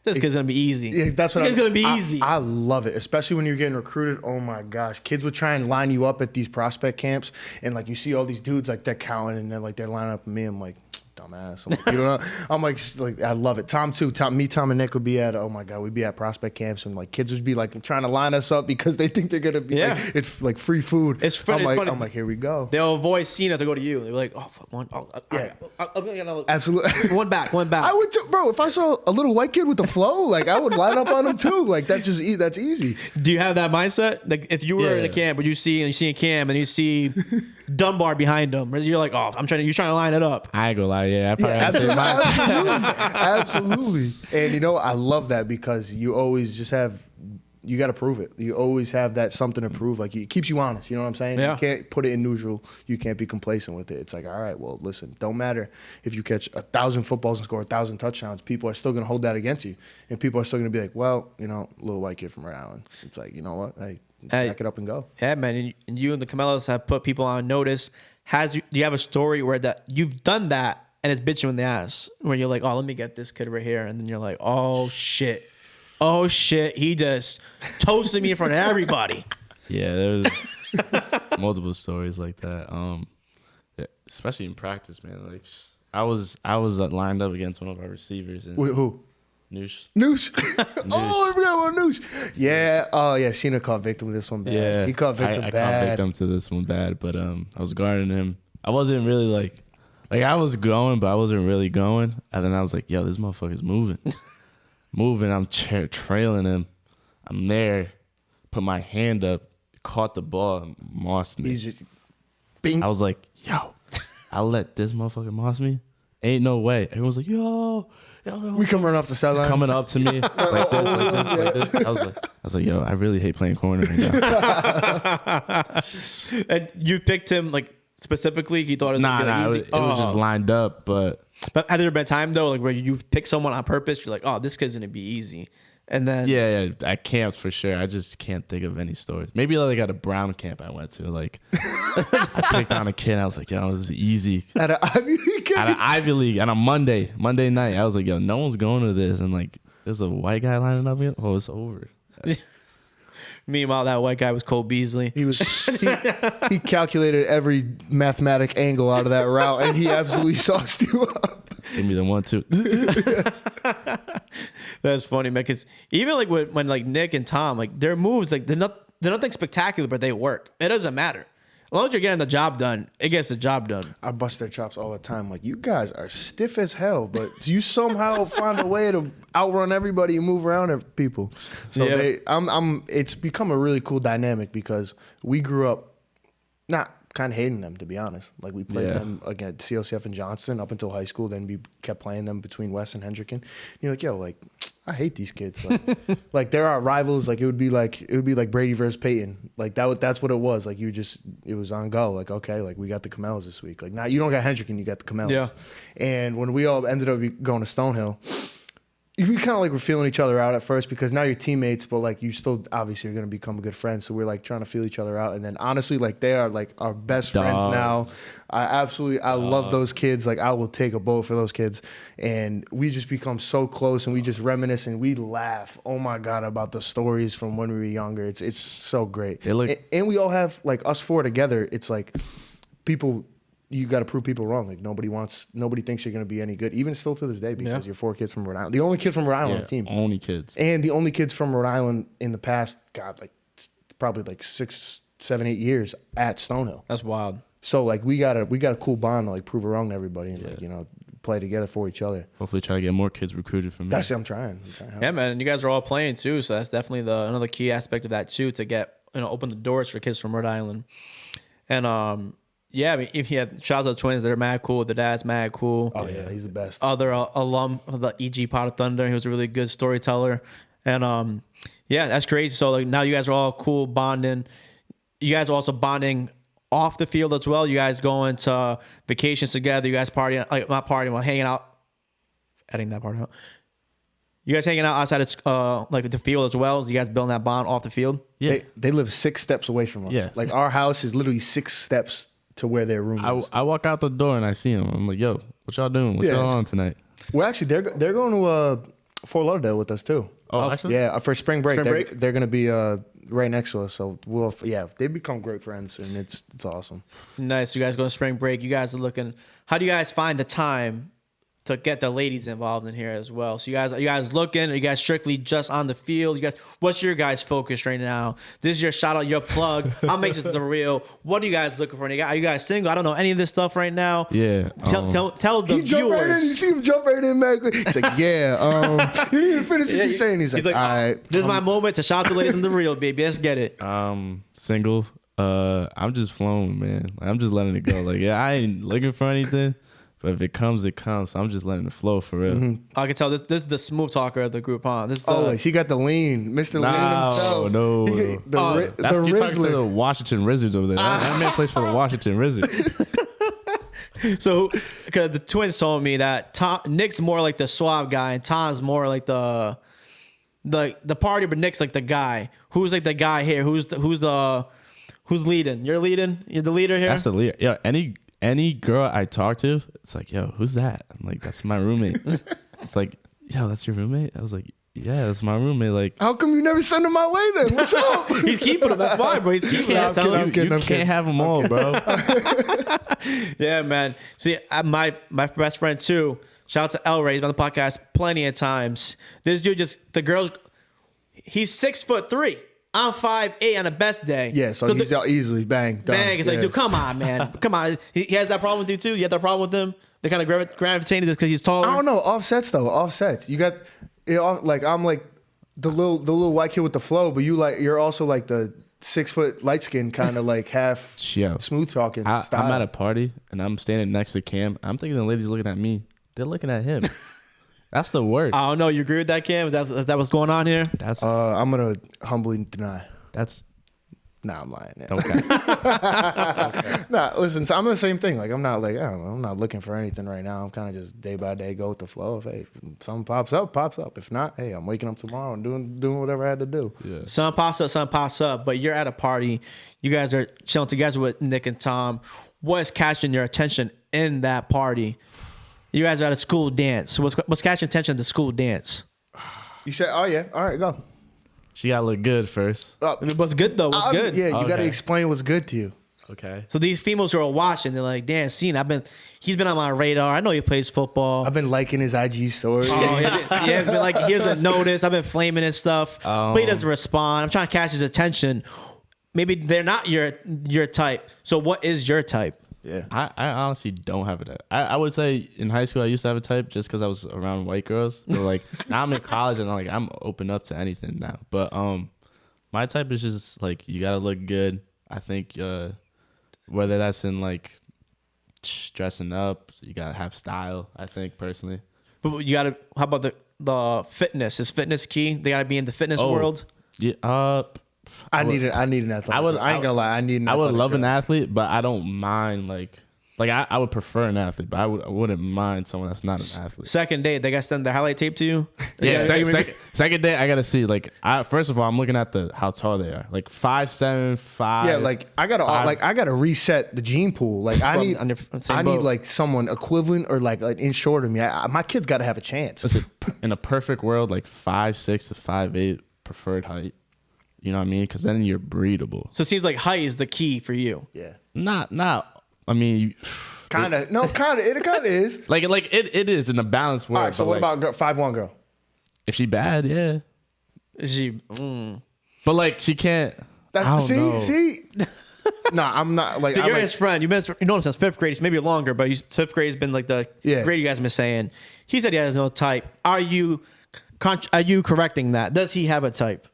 [SPEAKER 1] this kid's gonna be easy.
[SPEAKER 2] Yeah, that's what
[SPEAKER 1] it's gonna be easy.
[SPEAKER 2] I love it, especially when you're getting recruited. Oh my gosh, kids would try and line you up at these prospect camps, and like you see all these dudes like they're counting, and then like they're lining up with me. I'm like, dumbass. I'm like, you know, I'm like I love it. Tom, Tom and Nick would be at. Oh my god, we'd be at prospect camps, and like kids would be like trying to line us up because they think they're gonna be.
[SPEAKER 1] Yeah.
[SPEAKER 2] Like, it's like free food.
[SPEAKER 1] It's funny.
[SPEAKER 2] I'm like, here we go.
[SPEAKER 1] They'll avoid seeing it to go to you. They're like, oh, fuck, one.
[SPEAKER 2] Yeah.
[SPEAKER 1] I'll get another.
[SPEAKER 2] Absolutely.
[SPEAKER 1] One back.
[SPEAKER 2] I would, bro. If I saw a little white kid with the flow, like I would line up on him too. Like that's easy.
[SPEAKER 1] Do you have that mindset? Like if you were in a
[SPEAKER 3] Yeah.
[SPEAKER 1] camp, would you see a Cam and you see Dunbar behind him, you're like, oh, you're trying to line it up.
[SPEAKER 3] I ain't gonna lie, yeah. I probably have to say
[SPEAKER 2] Absolutely. And I love that because you always just you got to prove it. You always have that something to prove. Like it keeps you honest. You know what I'm saying?
[SPEAKER 1] Yeah.
[SPEAKER 2] You can't put it in neutral. You can't be complacent with it. It's like, all right, well, listen, don't matter if you catch 1,000 footballs and score 1,000 touchdowns. People are still going to hold that against you. And people are still going to be like, well, little white kid from Rhode Island. It's like, you know what? Hey, back it up and go.
[SPEAKER 1] Yeah, man. And you and the Camellas have put people on notice. Do you have a story where that you've done that and it's bitching in the ass where you're like, oh, let me get this kid right here. And then you're like, oh, shit. He just toasted me in front of everybody.
[SPEAKER 3] Yeah, there was multiple stories like that. Especially in practice, man. Like I was lined up against one of our receivers and
[SPEAKER 2] Wait, who?
[SPEAKER 3] Noosh.
[SPEAKER 2] Noosh. Oh, I forgot about Noosh. Yeah. Oh, yeah. Sheena caught victim of this one bad.
[SPEAKER 3] Yeah,
[SPEAKER 2] He caught victim
[SPEAKER 3] I
[SPEAKER 2] bad.
[SPEAKER 3] caught victim to this one bad, but I was guarding him. I wasn't really like I was going, but I wasn't really going. And then I was like, yo, this motherfucker's moving. I'm trailing him. I'm there, put my hand up, caught the ball, and mossed me.
[SPEAKER 2] He's just bing.
[SPEAKER 3] I was like, yo, I'll let this motherfucker moss me? Ain't no way. Everyone's like, yo.
[SPEAKER 2] We come run off the sideline.
[SPEAKER 3] Coming up to me like this. I was like, yo, I really hate playing corner right now.
[SPEAKER 1] And you picked him like specifically. He thought it was
[SPEAKER 3] Nah,
[SPEAKER 1] easy.
[SPEAKER 3] it was just lined up, but
[SPEAKER 1] But had there been a time though, like where you pick someone on purpose? You're like, oh, this kid's gonna be easy, and then
[SPEAKER 3] yeah, at camps for sure. I just can't think of any stories. Maybe like at a Brown camp I went to, like I picked on a kid. And I was like, yo, this is easy.
[SPEAKER 2] At an Ivy League game?
[SPEAKER 3] At an Ivy League on a Monday night, I was like, yo, no one's going to this, and like there's a white guy lining up here. Oh, it's over.
[SPEAKER 1] Meanwhile, that white guy was Cole Beasley.
[SPEAKER 2] He calculated every mathematic angle out of that route, and he absolutely sauced you up.
[SPEAKER 3] Give me the 1-2.
[SPEAKER 1] That's funny, man. Because even like when like Nick and Tom, like their moves, like they're nothing spectacular, but they work. It doesn't matter. As long as you're getting the job done, it gets the job done.
[SPEAKER 2] I bust their chops all the time. Like, you guys are stiff as hell, but you somehow find a way to outrun everybody and move around people. So
[SPEAKER 1] Yeah.
[SPEAKER 2] it's become a really cool dynamic because we grew up not kind of hating them, to be honest. Like, we played them against CLCF and Johnson up until high school. Then we kept playing them between West and Hendricken. And you're like, yo, like, I hate these kids. Like, like they're our rivals. Like, it would be like Brady versus Peyton. Like, that's what it was. Like, it was on go. Like, okay, like, we got the Camels this week. Like, now you don't got Hendricken, you got the Camels.
[SPEAKER 1] Yeah.
[SPEAKER 2] And when we all ended up going to Stonehill, we kind of like were feeling each other out at first because now you're teammates, but like you still obviously are going to become good friends. So we're like trying to feel each other out. And then honestly, like they are like our best friends now. I love those kids. Like I will take a bullet for those kids. And we just become so close and we just reminisce and we laugh. Oh my God, about the stories from when we were younger. It's so great. And we all have like us four together. It's like people, you got to prove people wrong. Like nobody thinks you're going to be any good, even still to this day, because you're four kids from Rhode Island. The only kid from Rhode Island on the team.
[SPEAKER 3] Only kids.
[SPEAKER 2] And the only kids from Rhode Island in the past, God, like probably like 6, 7, 8 years at Stonehill.
[SPEAKER 1] That's wild.
[SPEAKER 2] So like we got a cool bond to like prove it wrong to everybody and like, you know, play together for each other.
[SPEAKER 3] Hopefully try to get more kids recruited from me.
[SPEAKER 2] That's what I'm trying.
[SPEAKER 1] Yeah, man. And you guys are all playing too, so that's definitely another key aspect of that too, to get, you know, open the doors for kids from Rhode Island. And yeah, I mean, shout out to the twins. They're mad cool. The dad's mad cool.
[SPEAKER 2] Oh yeah, he's the best.
[SPEAKER 1] Other alum of the EG Pot of Thunder. He was a really good storyteller. And yeah, that's crazy. So like now you guys are all cool bonding. You guys are also bonding off the field as well. You guys going to vacations together. You guys partying, like not partying, but hanging out. Adding that part out. You guys hanging out outside of like the field as well. So you guys building that bond off the field.
[SPEAKER 3] Yeah.
[SPEAKER 2] They live 6 steps away from us.
[SPEAKER 3] Yeah.
[SPEAKER 2] Like our house is literally 6 steps to where their room is.
[SPEAKER 3] I walk out the door and I see them. I'm like, yo, what y'all doing? What's going on tonight?
[SPEAKER 2] Well, actually, they're going to Fort Lauderdale with us too.
[SPEAKER 3] Oh, actually?
[SPEAKER 2] Yeah, for spring break.
[SPEAKER 1] Spring break?
[SPEAKER 2] They're going to be right next to us. So they become great friends, and it's awesome.
[SPEAKER 1] Nice. You guys go to spring break. You guys are looking. How do you guys find the time to get the ladies involved in here as well? So you guys looking? Are you guys strictly just on the field? You guys, what's your guys' focus right now? This is your shout out, your plug. I'll make this the real. What are you guys looking for? Are you guys single? I don't know any of this stuff right now.
[SPEAKER 3] Yeah.
[SPEAKER 1] Tell the
[SPEAKER 2] He jumped right in. You
[SPEAKER 1] viewers.
[SPEAKER 2] see him jump right in, man. He's like, yeah. You didn't even finish what you're saying. He's like, all right.
[SPEAKER 1] This is my moment to shout out the ladies in the real, baby. Let's get it.
[SPEAKER 3] Single. I'm just flowing, man. Like, I'm just letting it go. Like, yeah, I ain't looking for anything. But if it comes, it comes. So I'm just letting it flow for real.
[SPEAKER 2] Mm-hmm.
[SPEAKER 1] I can tell this is the smooth talker of the group, huh? This is the,
[SPEAKER 2] Always. He got the lean. Mr. Lean himself.
[SPEAKER 3] No.
[SPEAKER 2] The
[SPEAKER 3] You're talking to
[SPEAKER 2] Rizzler.
[SPEAKER 3] the Washington Wizards over there. That man plays for the Washington Wizards.
[SPEAKER 1] So, because the twins told me that Nick's more like the suave guy, and Tom's more like the party, but Nick's like the guy. Who's like the guy here? Who's leading? You're leading. You're the leader here.
[SPEAKER 3] That's the leader. Yeah. Any girl I talk to, it's like, yo, who's that? I'm like, that's my roommate. It's like, yo, that's your roommate? I was like, yeah, that's my roommate. Like,
[SPEAKER 2] How come you never send him my way then? What's up?
[SPEAKER 1] He's keeping them. That's fine, bro. He's keeping them.
[SPEAKER 2] I'm kidding.
[SPEAKER 3] you can't have them all, bro.
[SPEAKER 1] Yeah, man. See, my best friend too. Shout out to El Ray. He's been on the podcast plenty of times. This dude he's 6'3". I'm 5'8" on the best day.
[SPEAKER 2] Yeah, so he's out easily bang. Done.
[SPEAKER 1] Bang. It's like, dude, come on, man. Come on. He has that problem with you too? You have that problem with him? They kind of gravitated this because he's taller?
[SPEAKER 2] I don't know. Offsets, though. Offsets. You got, like, I'm like the little white kid with the flow, but you're also like the 6 foot light skin kind of like half
[SPEAKER 3] Yo,
[SPEAKER 2] smooth talking
[SPEAKER 3] I'm
[SPEAKER 2] style.
[SPEAKER 3] at a party and I'm standing next to Cam. I'm thinking the ladies looking at me. They're looking at him. That's the worst.
[SPEAKER 1] I don't know. You agree with that, Cam? Is that what's going on here?
[SPEAKER 3] That's
[SPEAKER 2] I'm gonna humbly deny.
[SPEAKER 3] that's
[SPEAKER 2] Nah, I'm lying. Yeah.
[SPEAKER 3] okay.
[SPEAKER 2] Nah, listen, so I'm the same thing. Like I'm not like I don't know, I'm not looking for anything right now. I'm kind of just day by day go with the flow. If hey, something pops up, pops up. If not, hey, I'm waking up tomorrow and doing whatever I had to do.
[SPEAKER 3] Yeah.
[SPEAKER 1] Sun pops up, but you're at a party. You guys are chilling together with Nick and Tom. What's catching your attention in that party? You guys are at a school dance. What's catching your attention at the school dance?
[SPEAKER 2] You said, oh yeah, all right, go.
[SPEAKER 3] She gotta look good first.
[SPEAKER 1] What's good though? What's good?
[SPEAKER 2] Yeah, you got to
[SPEAKER 3] Okay.
[SPEAKER 2] explain what's good to you.
[SPEAKER 3] Okay.
[SPEAKER 1] So these females who are watching, they're like, "Damn, he's been on my radar. I know he plays football."
[SPEAKER 2] I've been liking his IG story.
[SPEAKER 1] Oh, yeah, but like he doesn't notice. I've been flaming his stuff, but he doesn't respond. I'm trying to catch his attention. Maybe they're not your type. So what is your type?
[SPEAKER 2] Yeah.
[SPEAKER 3] I honestly don't have a type. I would say in high school I used to have a type just because I was around white girls. But like now I'm in college and I'm open up to anything now. But my type is just like you gotta look good. I think whether that's in like dressing up, you gotta have style. I think personally.
[SPEAKER 1] But you gotta. How about the fitness? Is fitness key? They gotta be in the fitness world.
[SPEAKER 3] Yeah.
[SPEAKER 2] I need an athlete. I ain't gonna lie. I need an
[SPEAKER 3] I would
[SPEAKER 2] athletic
[SPEAKER 3] love an
[SPEAKER 2] girl.
[SPEAKER 3] athlete, but I don't mind like I would prefer an athlete, but I wouldn't mind someone that's not an athlete.
[SPEAKER 1] Second date, they gotta send the highlight tape to you.
[SPEAKER 3] Yeah, second day I gotta see like first of all I'm looking at how tall they are, like 5'7", 5.
[SPEAKER 2] Yeah, like I gotta reset the gene pool. Like I need
[SPEAKER 1] on your same boat.
[SPEAKER 2] like someone equivalent or like an inch shorter than me. My kid's got to have a chance.
[SPEAKER 3] Listen, in a perfect world, like 5'6" to 5'8" preferred height. You know what I mean? Because then you're breedable.
[SPEAKER 1] So it seems like height is the key for you.
[SPEAKER 2] Yeah,
[SPEAKER 3] Not. I mean,
[SPEAKER 2] kind of. No, kind of. It kind of is.
[SPEAKER 3] like it is in a balanced world.
[SPEAKER 2] All right. So
[SPEAKER 3] but,
[SPEAKER 2] what
[SPEAKER 3] like,
[SPEAKER 2] about 5'1" girl?
[SPEAKER 3] if she bad? Yeah,
[SPEAKER 2] But
[SPEAKER 3] like she can't. I don't know.
[SPEAKER 2] see. Nah, I'm not like.
[SPEAKER 1] So
[SPEAKER 2] I'm
[SPEAKER 1] you're
[SPEAKER 2] like,
[SPEAKER 1] his friend. You've been known him since fifth grade. It's maybe longer, but fifth grade has been like the grade you guys have been saying. He said he has no type. Are you correcting that? Does he have a type?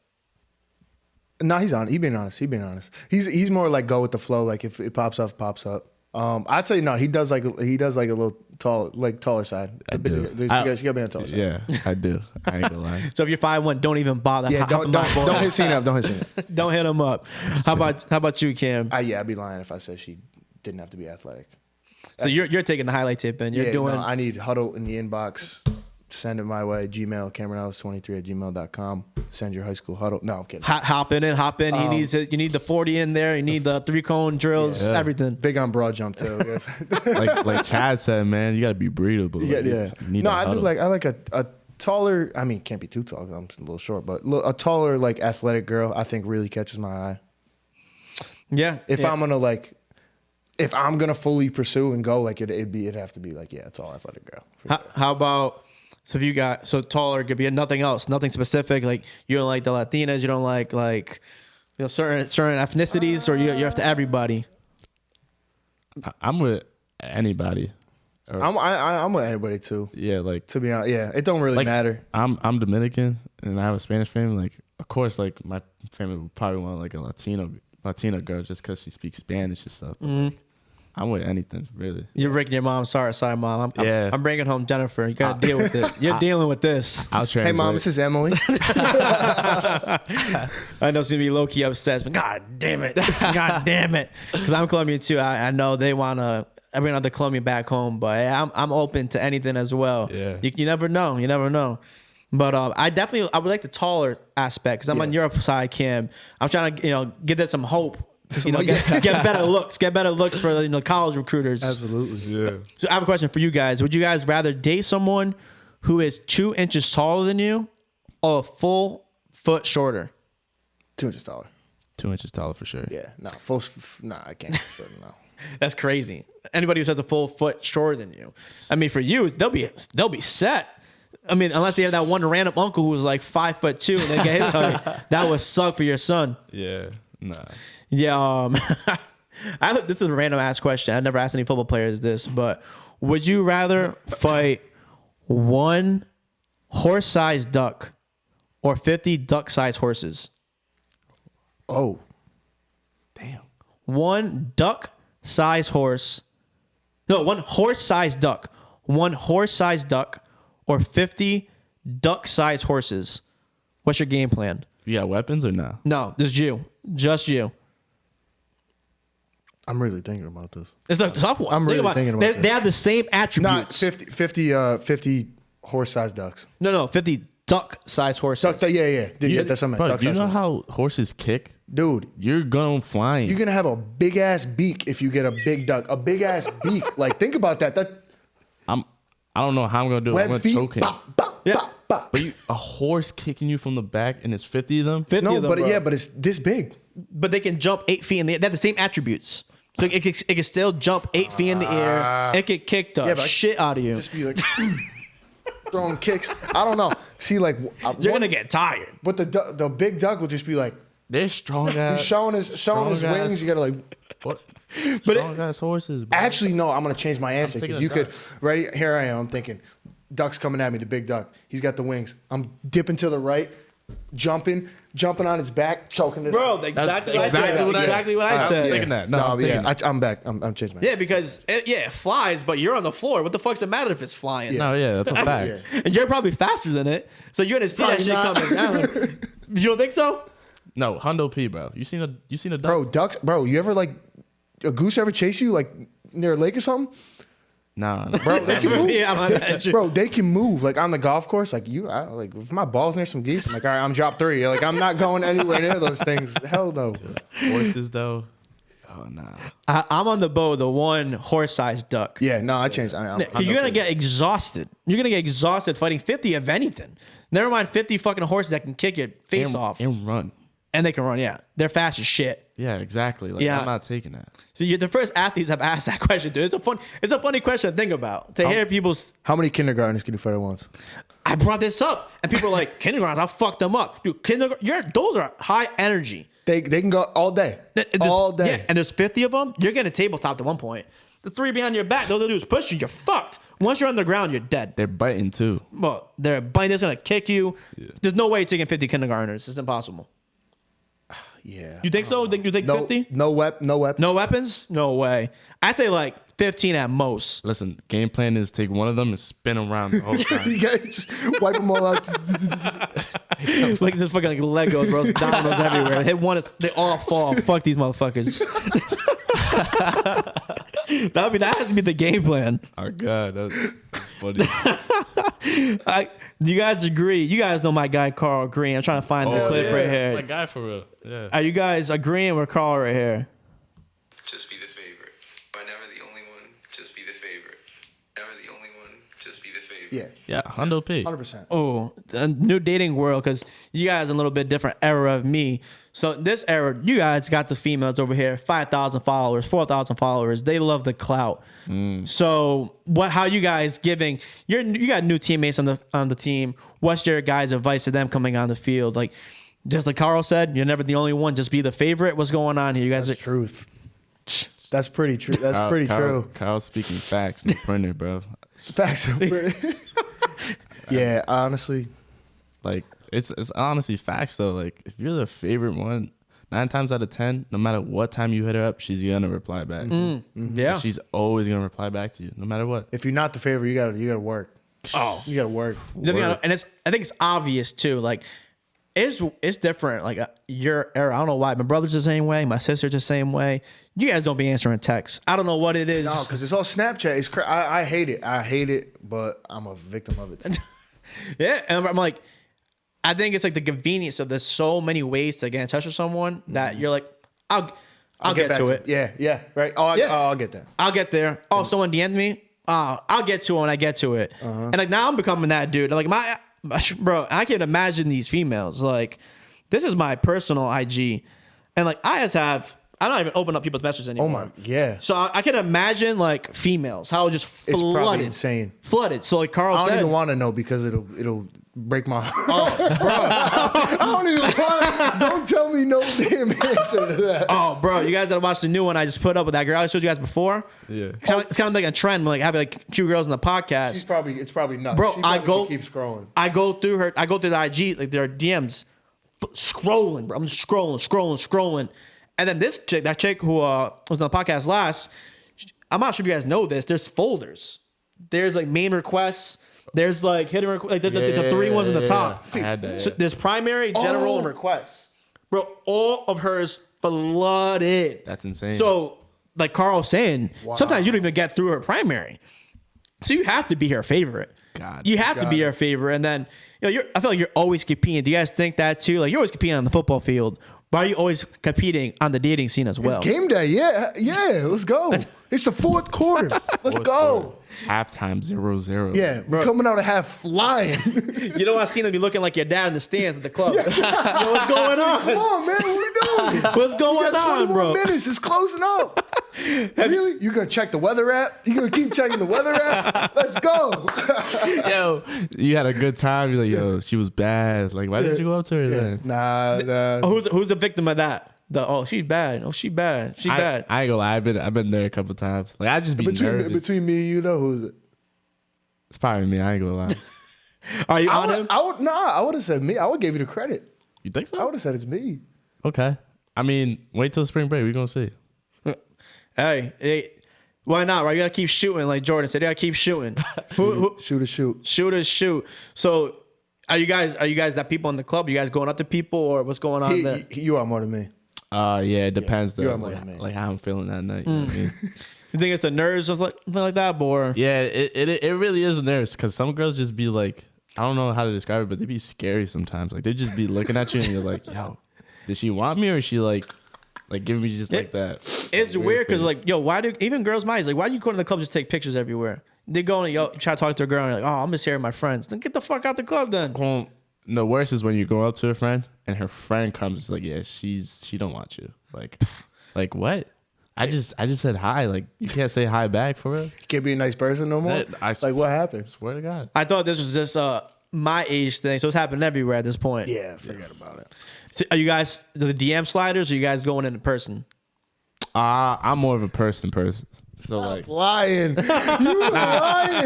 [SPEAKER 2] No, he's on. He being honest. He's more like go with the flow. Like if it pops up, pops up. I'd say no. He does like a little taller side.
[SPEAKER 3] I do.
[SPEAKER 2] She got to be on the taller side.
[SPEAKER 3] Yeah, I do. I ain't gonna lie.
[SPEAKER 1] So if you're 5'1", don't even bother.
[SPEAKER 2] Yeah. Don't hit Cena up. Don't hit Cena up.
[SPEAKER 1] Don't hit him up. How about you, Cam?
[SPEAKER 2] I'd be lying if I said she didn't have to be athletic.
[SPEAKER 1] So you're taking the highlight tip and you're doing.
[SPEAKER 2] No, I need huddle in the inbox. Send it my way. Gmail, CameronEllis23@gmail.com. Send your high school huddle. No, I'm kidding.
[SPEAKER 1] Hop in. He needs it. You need the 40 in there. You need the 3-cone drills.
[SPEAKER 3] Yeah.
[SPEAKER 1] Everything.
[SPEAKER 2] Big on broad jump too. I guess.
[SPEAKER 3] like Chad said, man, you gotta be breedable.
[SPEAKER 2] Yeah.
[SPEAKER 3] You need
[SPEAKER 2] No,
[SPEAKER 3] a
[SPEAKER 2] I do
[SPEAKER 3] huddle.
[SPEAKER 2] like a taller. I mean, can't be too tall 'cause I'm a little short, but a taller like athletic girl, I think really catches my eye.
[SPEAKER 1] Yeah.
[SPEAKER 2] If I'm gonna fully pursue and go, like it'd have to be like a tall athletic girl.
[SPEAKER 1] How about so if you got taller could be nothing else, nothing specific. Like you don't like the Latinas, you don't like certain ethnicities, or you're after everybody.
[SPEAKER 3] I'm with anybody.
[SPEAKER 2] I'm with anybody too.
[SPEAKER 3] Yeah, like
[SPEAKER 2] To be honest, yeah, it don't really
[SPEAKER 3] like
[SPEAKER 2] matter.
[SPEAKER 3] I'm Dominican and I have a Spanish family. Like, of course, like my family would probably want like a Latina girl just because she speaks Spanish and stuff. But, like, I'm with anything really.
[SPEAKER 1] You're breaking your mom. Sorry, mom. I'm bringing home Jennifer. You gotta deal with it. You're dealing with this.
[SPEAKER 3] I'll translate.
[SPEAKER 2] Hey mom, this is Emily.
[SPEAKER 1] I know it's gonna be low key upset, but God damn it, because I'm Colombian too. I know they wanna bring another Colombian back home, but I'm open to anything as well.
[SPEAKER 3] Yeah.
[SPEAKER 1] You never know. But I would like the taller aspect because I'm on your side, Cam. I'm trying to give that some hope. Get better looks. Get better looks for college recruiters.
[SPEAKER 2] Absolutely.
[SPEAKER 3] Yeah.
[SPEAKER 1] So I have a question for you guys. Would you guys rather date someone who is 2 inches taller than you or a full foot shorter?
[SPEAKER 2] 2 inches taller.
[SPEAKER 3] 2 inches taller for sure.
[SPEAKER 2] Yeah. No. I can't. No.
[SPEAKER 1] That's crazy. Anybody who has a full foot shorter than you. I mean, for you, they'll be set. I mean, unless they have that one random uncle who was like 5'2" and they get his height, that would suck for your son.
[SPEAKER 3] Yeah. Nah.
[SPEAKER 1] Yeah. This is a random ass question. I never asked any football players this, but would you rather fight one horse-sized duck or 50 duck-sized horses?
[SPEAKER 2] Oh,
[SPEAKER 3] Damn.
[SPEAKER 1] One duck-sized horse. No, one horse-sized duck. One horse-sized duck or 50 duck-sized horses. What's your game plan?
[SPEAKER 3] You got weapons or no?
[SPEAKER 1] No, just you. Just you.
[SPEAKER 2] I'm really thinking about this.
[SPEAKER 1] It's a tough one.
[SPEAKER 2] I'm
[SPEAKER 1] Think
[SPEAKER 2] really thinking about
[SPEAKER 1] they,
[SPEAKER 2] this.
[SPEAKER 1] they have the same
[SPEAKER 2] Not
[SPEAKER 1] attributes.
[SPEAKER 2] 50 horse-sized ducks.
[SPEAKER 1] No, 50 duck-sized horses.
[SPEAKER 2] Yeah. That's what I meant.
[SPEAKER 3] Bro, do you
[SPEAKER 2] Duck-sized
[SPEAKER 3] know
[SPEAKER 2] horses.
[SPEAKER 3] how horses kick?
[SPEAKER 2] Dude,
[SPEAKER 3] You're going flying.
[SPEAKER 2] you're gonna have a big ass beak if you get a big duck. A big ass beak. Like, think about that. That
[SPEAKER 3] I don't know how I'm gonna do it. I'm
[SPEAKER 2] web
[SPEAKER 3] gonna
[SPEAKER 2] feet.
[SPEAKER 3] choke him.
[SPEAKER 2] Bop, bop,
[SPEAKER 1] Yeah.
[SPEAKER 2] bop, bop.
[SPEAKER 3] But a horse kicking you from the back, and it's 50 of them.
[SPEAKER 1] 50
[SPEAKER 2] No,
[SPEAKER 1] of them,
[SPEAKER 2] but
[SPEAKER 1] bro.
[SPEAKER 2] yeah, but it's this big.
[SPEAKER 1] But they can jump 8 feet in the air. They have the same attributes. So it can still jump 8 feet in the air. It can kick the
[SPEAKER 2] Yeah, but
[SPEAKER 1] shit out of you.
[SPEAKER 2] Just be like throwing kicks. I don't know. See, like
[SPEAKER 1] You're going to get tired.
[SPEAKER 2] But the big duck will just be like
[SPEAKER 3] They're strong
[SPEAKER 2] he's
[SPEAKER 3] ass.
[SPEAKER 2] showing his
[SPEAKER 3] strong
[SPEAKER 2] wings.
[SPEAKER 3] ass.
[SPEAKER 2] You gotta like.
[SPEAKER 3] What?
[SPEAKER 1] But
[SPEAKER 3] Strong ass horses. Bro.
[SPEAKER 2] Actually, no. I'm gonna change my answer
[SPEAKER 3] thinking
[SPEAKER 2] because
[SPEAKER 3] of
[SPEAKER 2] you could.
[SPEAKER 3] duck.
[SPEAKER 2] Ready? Here I am. I'm thinking, duck's coming at me. The big duck. He's got the wings. I'm dipping to the right, jumping on its back, choking it.
[SPEAKER 1] Bro,
[SPEAKER 2] out.
[SPEAKER 1] exactly
[SPEAKER 3] exactly what I-
[SPEAKER 1] exactly what I
[SPEAKER 3] I'm
[SPEAKER 1] said.
[SPEAKER 3] thinking that. No,
[SPEAKER 2] No,
[SPEAKER 3] I'm thinking
[SPEAKER 2] yeah. I'm back. I'm changing my.
[SPEAKER 1] Yeah, because it flies, but you're on the floor. What the fuck's it matter if it's flying?
[SPEAKER 3] No, yeah, that's a fact.
[SPEAKER 2] Yeah.
[SPEAKER 1] And you're probably faster than it, so you're gonna see that
[SPEAKER 2] Probably
[SPEAKER 1] shit
[SPEAKER 2] not.
[SPEAKER 1] coming down. You don't think so?
[SPEAKER 3] No, Hundo P, bro. You seen a duck?
[SPEAKER 2] Bro, duck. Bro, you ever like a goose ever chase you like near a lake or something?
[SPEAKER 3] Nah,
[SPEAKER 2] Bro, they can move.
[SPEAKER 1] Yeah, I'm imagine.
[SPEAKER 2] Bro, they can move like on the golf course. Like like if my ball's near some geese, I'm like, all right, I'm drop 3. Like I'm not going anywhere near those things. Hell no.
[SPEAKER 3] horses though. Oh nah.
[SPEAKER 1] I'm on the boat, the one horse-sized duck.
[SPEAKER 2] Yeah, no, I changed.
[SPEAKER 1] You're gonna get exhausted. You're gonna get exhausted fighting 50 of anything. Never mind 50 fucking horses that can kick your face off,
[SPEAKER 3] and run.
[SPEAKER 1] and they can run. Yeah, they're fast as shit.
[SPEAKER 3] Yeah, exactly. Like
[SPEAKER 1] Yeah.
[SPEAKER 3] I'm not taking that.
[SPEAKER 1] So you're the first athletes have asked that question, dude. It's a funny question to think about. To hear people's,
[SPEAKER 2] How many kindergartners can you fight at once?
[SPEAKER 1] I brought this up, and people are like, kindergartens, I fucked them up, dude. Those are high energy.
[SPEAKER 2] They can go all day. All day.
[SPEAKER 1] Yeah, and there's 50 of them. You're getting tabletop at one point. The 3 behind your back, those they do is push you. You're fucked. Once you're on the ground, you're dead.
[SPEAKER 3] They're biting too.
[SPEAKER 1] Well, they're biting. They're gonna kick you. There's no way you're taking 50 kindergartners. It's impossible.
[SPEAKER 2] Yeah.
[SPEAKER 1] You think so? Think you think
[SPEAKER 2] No,
[SPEAKER 1] 50?
[SPEAKER 2] no weapon.
[SPEAKER 1] No weapons? No way. I'd say like 15 at most.
[SPEAKER 3] Listen, game plan is take one of them and spin around the whole
[SPEAKER 2] You
[SPEAKER 3] time.
[SPEAKER 2] guys wipe them all out.
[SPEAKER 1] Like just fucking like Legos, bro. Dominoes everywhere. Hit one, they all fall. Fuck these motherfuckers. that has to be the game plan.
[SPEAKER 3] Oh god, that's funny.
[SPEAKER 1] Do you guys agree? You guys know my guy Carl Green. I'm trying to find the clip
[SPEAKER 2] yeah.
[SPEAKER 1] right
[SPEAKER 3] That's my
[SPEAKER 1] here.
[SPEAKER 3] guy for real. Yeah.
[SPEAKER 1] Are you guys agreeing with Carl right here?
[SPEAKER 4] Just be the favorite. But never the only one. Just be the favorite. Never the only one. Just be the favorite.
[SPEAKER 2] Yeah.
[SPEAKER 3] Yeah, Hundo P.
[SPEAKER 2] 100%.
[SPEAKER 1] Oh, a new dating world, because you guys are a little bit different era of me. So this era, you guys got the females over here, 5,000 followers, 4,000 followers. They love the clout. So how you guys giving? You got new teammates on the team. What's your guys' advice to them coming on the field? Like, just like Carl said, you're never the only one. Just be the favorite. What's going on here? You guys are.
[SPEAKER 2] Truth. That's pretty true. That's pretty true.
[SPEAKER 3] Kyle's speaking facts in the printer, bro.
[SPEAKER 2] Facts are pretty. Yeah, honestly.
[SPEAKER 3] Like it's honestly facts though. Like if you're the favorite one, 9 times out of 10, no matter what time you hit her up, she's gonna reply back.
[SPEAKER 1] Yeah.
[SPEAKER 3] She's always gonna reply back to you, no matter what.
[SPEAKER 2] If you're not the favorite, you gotta work.
[SPEAKER 1] Oh.
[SPEAKER 2] You gotta work.
[SPEAKER 1] The thing and I think it's obvious too. Like, it's different. Like your era, I don't know why. My brother's the same way. My sister's the same way. You guys don't be answering texts. I don't know what it is.
[SPEAKER 2] No, because it's all Snapchat. It's I hate it. I hate it, but I'm a victim of it.
[SPEAKER 1] Yeah, and I'm like, I think it's like the convenience of there's so many ways to get in touch with someone that you're like, I'll get
[SPEAKER 2] back
[SPEAKER 1] to it.
[SPEAKER 2] Yeah, right. Oh,
[SPEAKER 1] Yeah.
[SPEAKER 2] I'll get that.
[SPEAKER 1] I'll get there. Oh, someone DM'd me. I'll get to it when I get to it. And like now I'm becoming that dude. Like bro, I can imagine these females. Like, this is my personal IG, and like I I don't even open up people's messages anymore.
[SPEAKER 2] Oh my, yeah.
[SPEAKER 1] So I can imagine like females, how it just
[SPEAKER 2] It's probably
[SPEAKER 1] flooded.
[SPEAKER 2] insane.
[SPEAKER 1] Flooded. So like Carl
[SPEAKER 2] I don't
[SPEAKER 1] said.
[SPEAKER 2] even want to know because it'll break my heart.
[SPEAKER 1] Oh, bro.
[SPEAKER 2] I don't even want. Don't tell me no damn answer to that.
[SPEAKER 1] Oh, bro, you guys gotta watch the new one I just put up with that girl I showed you guys before.
[SPEAKER 3] Yeah.
[SPEAKER 1] It's kind of like a trend, like having like cute girls in the podcast.
[SPEAKER 2] It's probably nuts.
[SPEAKER 1] Bro,
[SPEAKER 2] She probably
[SPEAKER 1] I
[SPEAKER 2] could keep scrolling.
[SPEAKER 1] I go through the IG, like their DMs, scrolling, bro. I'm just scrolling. And then this chick, that chick who was on the podcast last, I'm not sure if you guys know this, there's folders. There's like main requests. There's like hidden requests, like the three ones in the top.
[SPEAKER 3] I had that.
[SPEAKER 1] So there's primary, general, and requests. Bro, all of hers flooded.
[SPEAKER 3] That's insane.
[SPEAKER 1] So, like Carl was saying, sometimes you don't even get through her primary. So you have to be her favorite.
[SPEAKER 3] God.
[SPEAKER 1] You have to be her favorite. And then, I feel like you're always competing. Do you guys think that too? Like, you're always competing on the football field. Why are you always competing on the dating scene as well?
[SPEAKER 2] It's game day. Yeah. Let's go. It's the fourth quarter. Let's go.
[SPEAKER 3] Halftime 0-0.
[SPEAKER 2] Yeah, we're coming out of half flying.
[SPEAKER 1] You don't want to see them be looking like your dad in the stands at the club. Yo, what's going on?
[SPEAKER 2] Come on, man. What we doing?
[SPEAKER 1] What's going
[SPEAKER 2] We got 20
[SPEAKER 1] on,
[SPEAKER 2] more
[SPEAKER 1] bro?
[SPEAKER 2] minutes. It's closing up. Really? You gonna check the weather app? You gonna keep checking the weather app? Let's go.
[SPEAKER 3] Yo, you had a good time. You're like, yo, she was bad. Like, why did you go up to her then?
[SPEAKER 2] Nah.
[SPEAKER 1] Who's the victim of that? She's bad. She bad. She bad.
[SPEAKER 3] I ain't gonna lie. I've been there a couple times. Like, I just be nervous.
[SPEAKER 2] Between me and you, though, who's it?
[SPEAKER 3] It's probably me. I ain't gonna lie.
[SPEAKER 1] Are you on him?
[SPEAKER 2] I would have said me. I would give you the credit.
[SPEAKER 3] You think so?
[SPEAKER 2] I would have said it's me.
[SPEAKER 3] Okay. I mean, wait till spring break. We gonna see.
[SPEAKER 1] Hey, why not? Right? You gotta keep shooting, like Jordan said. You gotta keep shooting. Shoot. So, are you guys that people in the club? You guys going up to people, or what's going on there?
[SPEAKER 2] You are more than me.
[SPEAKER 3] Yeah, it depends
[SPEAKER 2] you're
[SPEAKER 3] though.
[SPEAKER 2] more than me.
[SPEAKER 3] Like how I'm feeling that night. You know what I mean?
[SPEAKER 1] You think it's the nerves or something like that, or
[SPEAKER 3] Yeah, it really is nervous because some girls just be like, I don't know how to describe it, but they be scary sometimes. Like they just be looking at you and you're like, yo, did she want me or is she like giving me just like that?
[SPEAKER 1] It's
[SPEAKER 3] like,
[SPEAKER 1] weird because
[SPEAKER 3] face?
[SPEAKER 1] like, yo, why do even girls my age, like, why do you go to the club just take pictures everywhere? They go and try to talk to a girl and you're like, oh, I'm just here with my friends. Then get the fuck out the club then.
[SPEAKER 3] Well, the worst is when you go up to a friend and her friend comes like, yeah, she don't want you. Like what? I just said hi. Like you can't say hi back for real.
[SPEAKER 2] Can't be a nice person no more. Like what happened?
[SPEAKER 3] Swear to God.
[SPEAKER 1] I thought this was just my age thing, so it's happening everywhere at this point.
[SPEAKER 2] Yeah, forget about it.
[SPEAKER 1] So are you guys the DM sliders, or are you guys going in person?
[SPEAKER 3] I'm more of a person. So like
[SPEAKER 2] Lying. You lying.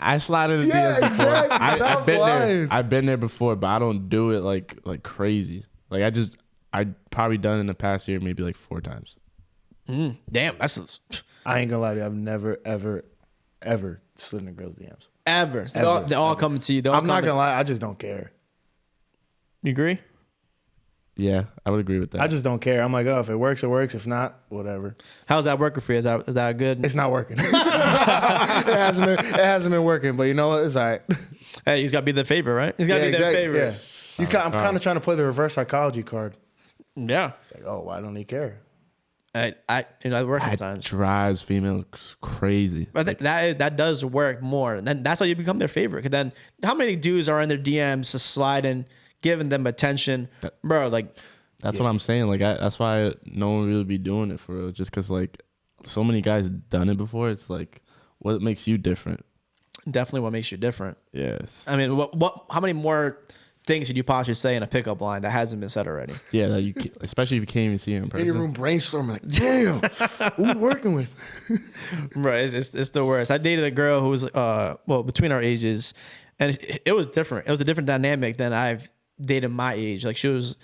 [SPEAKER 3] I slided in the
[SPEAKER 2] Yeah,
[SPEAKER 3] DMs before.
[SPEAKER 2] exactly. Stop
[SPEAKER 3] I've been
[SPEAKER 2] lying.
[SPEAKER 3] there. I've been there before, but I don't do it like crazy. Like I probably done it in the past year maybe like 4 times.
[SPEAKER 1] Damn, that's
[SPEAKER 2] I ain't gonna lie to you. I've never, ever slid in a girl's DMs.
[SPEAKER 1] ever. So
[SPEAKER 2] Ever.
[SPEAKER 1] they're all coming to you.
[SPEAKER 2] I'm not gonna lie. I just don't care.
[SPEAKER 1] You agree?
[SPEAKER 3] Yeah, I would agree with that.
[SPEAKER 2] I just don't care. I'm like, oh, if it works, it works. If not, whatever.
[SPEAKER 1] How's that working for you? Is that good?
[SPEAKER 2] It's not working. it hasn't been working. But you know what? It's all right.
[SPEAKER 1] Hey, he's got to be the favorite, right? He's got to be their favorite.
[SPEAKER 2] Yeah. I'm kind of trying to play the reverse psychology card.
[SPEAKER 1] Yeah.
[SPEAKER 2] It's like, oh, why don't he care?
[SPEAKER 1] It works
[SPEAKER 3] That
[SPEAKER 1] sometimes.
[SPEAKER 3] drives females crazy.
[SPEAKER 1] But that does work more. And then that's how you become their favorite. 'Cause then how many dudes are in their DMs just sliding, giving them attention? Bro, like,
[SPEAKER 3] That's what I'm saying. Like that's why no one really be doing it for real. Just because like so many guys done it before. It's like, what makes you different?
[SPEAKER 1] definitely what makes you different.
[SPEAKER 3] Yes.
[SPEAKER 1] I mean, how many more things could you possibly say in a pickup line that hasn't been said already?
[SPEAKER 3] Yeah, that you especially if you can't even see her in person.
[SPEAKER 2] In your room brainstorming like, damn, who we working with?
[SPEAKER 1] Right, it's the worst. I dated a girl who was between our ages, and it was different. It was a different dynamic than I've dated my age. Like she was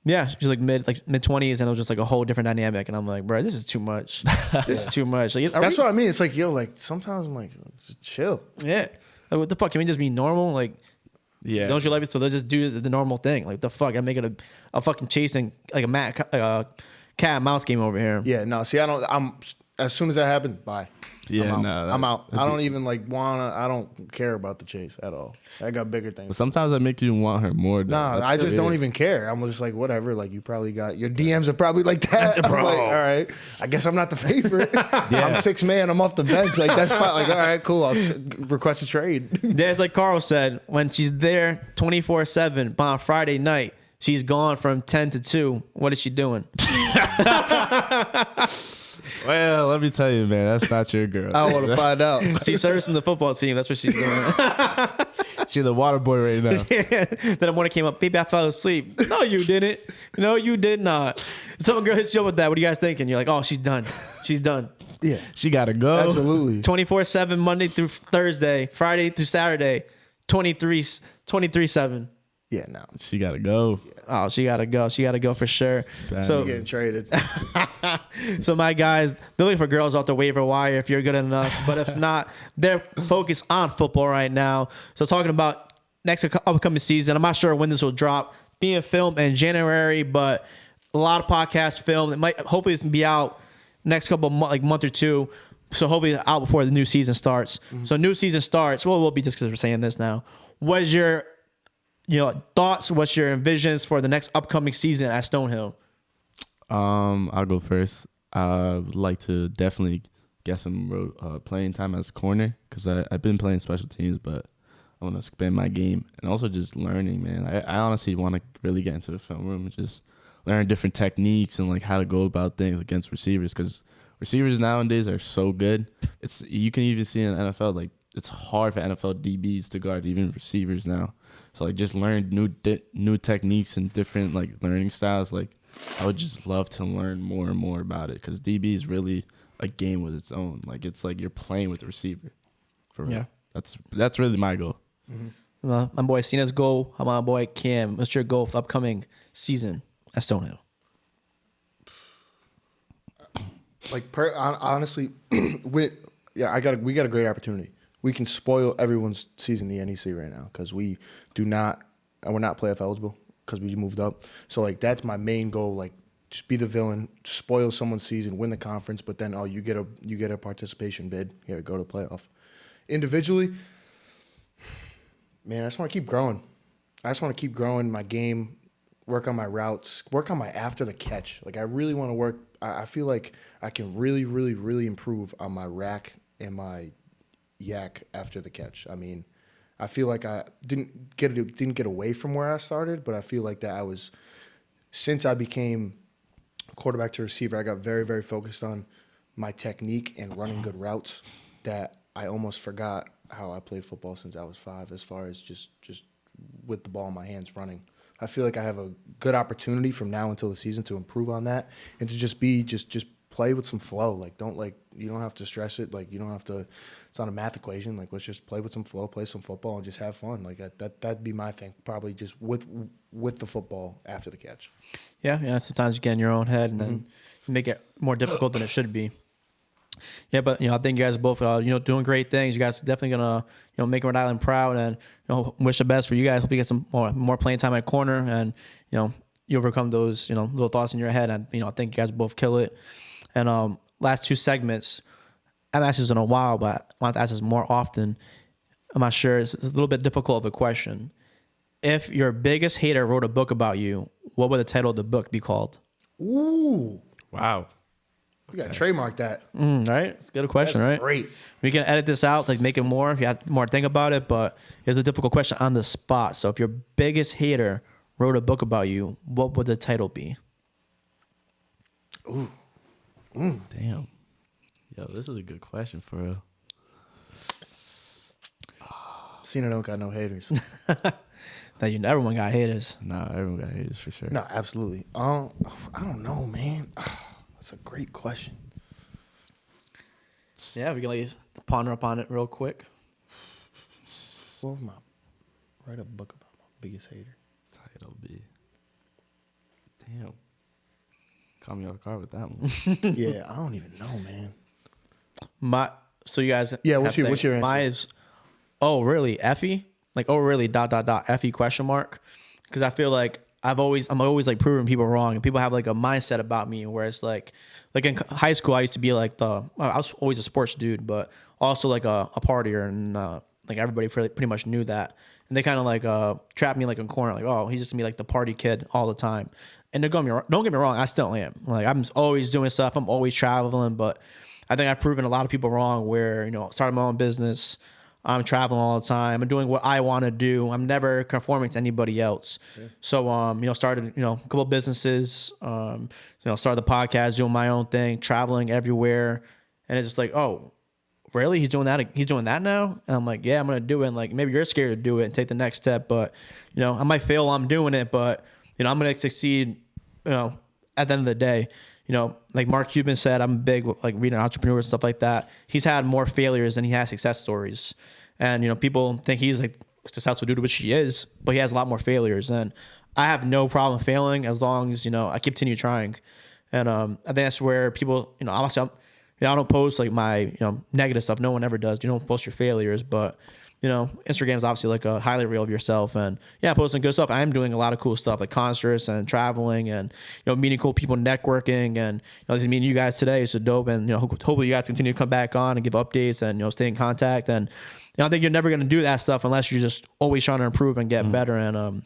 [SPEAKER 1] like mid 20s, and it was just like a whole different dynamic. And I'm like, bro, this is too much. This is too much. Like,
[SPEAKER 2] That's what I mean. It's like, yo, like sometimes I'm like, just chill.
[SPEAKER 1] Yeah. Like, what the fuck? Can we just be normal? Like,
[SPEAKER 3] Yeah.
[SPEAKER 1] don't you like it? So let's just do the normal thing. Like, the fuck? I'm making a fucking chasing like a cat and mouse game over here.
[SPEAKER 2] Yeah, no. See, I'm as soon as that happens, bye.
[SPEAKER 3] Yeah,
[SPEAKER 2] I'm out. I don't even like wanna. I don't care about the chase at all. I got bigger things.
[SPEAKER 3] But sometimes I make you want her more. Though.
[SPEAKER 2] Nah,
[SPEAKER 3] That's
[SPEAKER 2] I just
[SPEAKER 3] weird.
[SPEAKER 2] don't even care. I'm just like, whatever. Like, you probably got your DMs are probably like that. I'm like, all right. I guess I'm not the favorite. I'm 6 man. I'm off the bench. Like, that's fine. Like, all right, cool. I'll request a trade.
[SPEAKER 1] There's like Carl said, when she's there 24/7 on a Friday night, She's gone from 10 to 2. What is she doing?
[SPEAKER 3] Well, let me tell you, man, that's not your girl.
[SPEAKER 2] I want to find out.
[SPEAKER 1] She's servicing the football team. That's what she's doing.
[SPEAKER 3] She's the water boy right now.
[SPEAKER 1] Then the morning came up, baby, I fell asleep. No, you didn't. No, you did not. Some girl hits you up with that. What are you guys thinking? You're like, oh, she's done. She's done.
[SPEAKER 2] Yeah,
[SPEAKER 3] She gotta go.
[SPEAKER 2] absolutely.
[SPEAKER 1] 24/7, Monday through Thursday, Friday through Saturday, 23/7.
[SPEAKER 2] Yeah, no.
[SPEAKER 3] She gotta go.
[SPEAKER 1] Oh, she gotta go. She gotta go for sure.
[SPEAKER 3] Bad.
[SPEAKER 1] So,
[SPEAKER 2] Getting traded.
[SPEAKER 1] so my guys, they're looking for girls off the waiver wire if you're good enough. But if not, they're focused on football right now. So talking about next upcoming season, I'm not sure when this will drop. Being filmed in January, but a lot of podcasts filmed. It might hopefully it's gonna be out next couple of month or two. So hopefully out before the new season starts. So new season starts. Well, we'll be just because we're saying this now. What's your thoughts? What's your envisions for the next upcoming season at Stonehill?
[SPEAKER 3] I'll go first. I would like to definitely get some playing time as a corner because I've been playing special teams, but I want to expand my game and also just learning, man. I honestly want to really get into the film room and just learn different techniques and like how to go about things against receivers because receivers nowadays are so good. You can even see in the NFL, like it's hard for NFL DBs to guard even receivers now. So like just learn new techniques and different like learning styles. Like I would just love to learn more and more about it because DB is really a game with its own. Like it's like you're playing with the receiver. For real.
[SPEAKER 1] Yeah.
[SPEAKER 3] That's really my goal.
[SPEAKER 1] My boy Cena's goal. How about my boy Cam? What's your goal for upcoming season at Stonehill?
[SPEAKER 2] Like honestly, we got a great opportunity. We can spoil everyone's season in the NEC right now because we're not playoff eligible because we moved up. So like that's my main goal. Like just be the villain, spoil someone's season, win the conference, but then you get a participation bid. Here, go to playoff. Individually, man, I just want to keep growing. I just want to keep growing my game, work on my routes, work on my after the catch. Like I really want to work. I feel like I can really, really, really improve on my rack and my yak after the catch. I mean, I feel like I didn't get away from where I started, but I feel like that since I became quarterback to receiver, I got very, very focused on my technique and running good routes that I almost forgot how I played football since I was 5 as far as just with the ball in my hands running. I feel like I have a good opportunity from now until the season to improve on that and to just play with some flow. Like you don't have to stress it. Like you don't have to. It's not a math equation. Like let's just play with some flow, play some football, and just have fun. Like that'd be my thing. Probably just with the football after the catch.
[SPEAKER 1] Yeah. Sometimes you get in your own head and then you make it more difficult than it should be. Yeah, but I think you guys are both doing great things. You guys are definitely gonna make Rhode Island proud, and wish the best for you guys. Hope you get some more playing time at corner, and you overcome those little thoughts in your head. And I think you guys both kill it. And last 2 segments, I've asked this in a while, but I want to ask this more often. I'm not sure. It's a little bit difficult of a question. If your biggest hater wrote a book about you, what would the title of the book be called?
[SPEAKER 2] Ooh,
[SPEAKER 3] Wow.
[SPEAKER 2] we got to trademark that.
[SPEAKER 1] Right? It's a good question,
[SPEAKER 2] That's
[SPEAKER 1] right?
[SPEAKER 2] great.
[SPEAKER 1] We can edit this out, like make it more if you have more to think about it, but it's a difficult question on the spot. So if your biggest hater wrote a book about you, what would the title be?
[SPEAKER 2] Ooh.
[SPEAKER 3] Damn. Yo, this is a good question for real.
[SPEAKER 2] Cena don't got no haters.
[SPEAKER 1] Everyone got haters.
[SPEAKER 3] Nah, everyone got haters for sure.
[SPEAKER 2] No, absolutely. I don't know, man. That's a great question.
[SPEAKER 1] Yeah, we can ponder up on it real quick.
[SPEAKER 2] What would write a book about my biggest hater?
[SPEAKER 3] Title B. Damn. Caught me off guard with that one.
[SPEAKER 2] Yeah, I don't even know, man.
[SPEAKER 1] So you guys.
[SPEAKER 2] Yeah, what's your answer?
[SPEAKER 1] Mine is, oh really, Effie? Like, oh really, ... Effie question mark? Because I feel like I'm always like proving people wrong, and people have like a mindset about me where it's like in high school I used to be like I was always a sports dude, but also like a partier, and like everybody pretty much knew that, and they kind of like trapped me like in a corner, like, oh, he's just gonna be like the party kid all the time. And don't get me wrong, I still am. Like I'm always doing stuff, I'm always traveling, but I think I've proven a lot of people wrong. Where started my own business, I'm traveling all the time. I'm doing what I want to do. I'm never conforming to anybody else. Yeah. So, started, a couple of businesses, started the podcast, doing my own thing, traveling everywhere. And it's just like, oh, really? He's doing that? He's doing that now? And I'm like, yeah, I'm going to do it. And like, maybe you're scared to do it and take the next step. But, I might fail while I'm doing it, but, I'm going to succeed, at the end of the day. Like Mark Cuban said, I'm big like reading entrepreneurs and stuff like that. He's had more failures than he has success stories. And, people think he's like successful dude, which he is, but he has a lot more failures. And I have no problem failing as long as, I continue trying. And I think that's where people, obviously I don't post like my, negative stuff. No one ever does. You don't post your failures, but Instagram is obviously like a highlight reel of yourself, and posting good stuff. I am doing a lot of cool stuff like concerts and traveling and, meeting cool people, networking, and, meeting you guys today. So dope. And, hopefully you guys continue to come back on and give updates and, stay in contact. And, I think you're never going to do that stuff unless you're just always trying to improve and get better. And,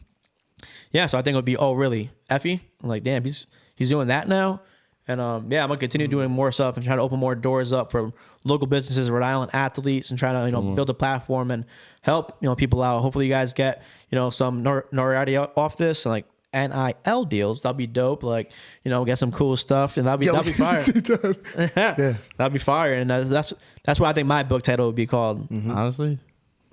[SPEAKER 1] so I think it would be, oh, really? Effie? I'm like, damn, he's doing that now. And I'm gonna continue doing more stuff and try to open more doors up for local businesses, Rhode Island athletes, and try to build a platform and help people out. Hopefully, you guys get some notoriety off this and like NIL deals. That'd be dope. Like get some cool stuff, and that'd be fire. Yeah, that'd be fire. And that's what I think my book title would be called.
[SPEAKER 3] Mm-hmm. Honestly,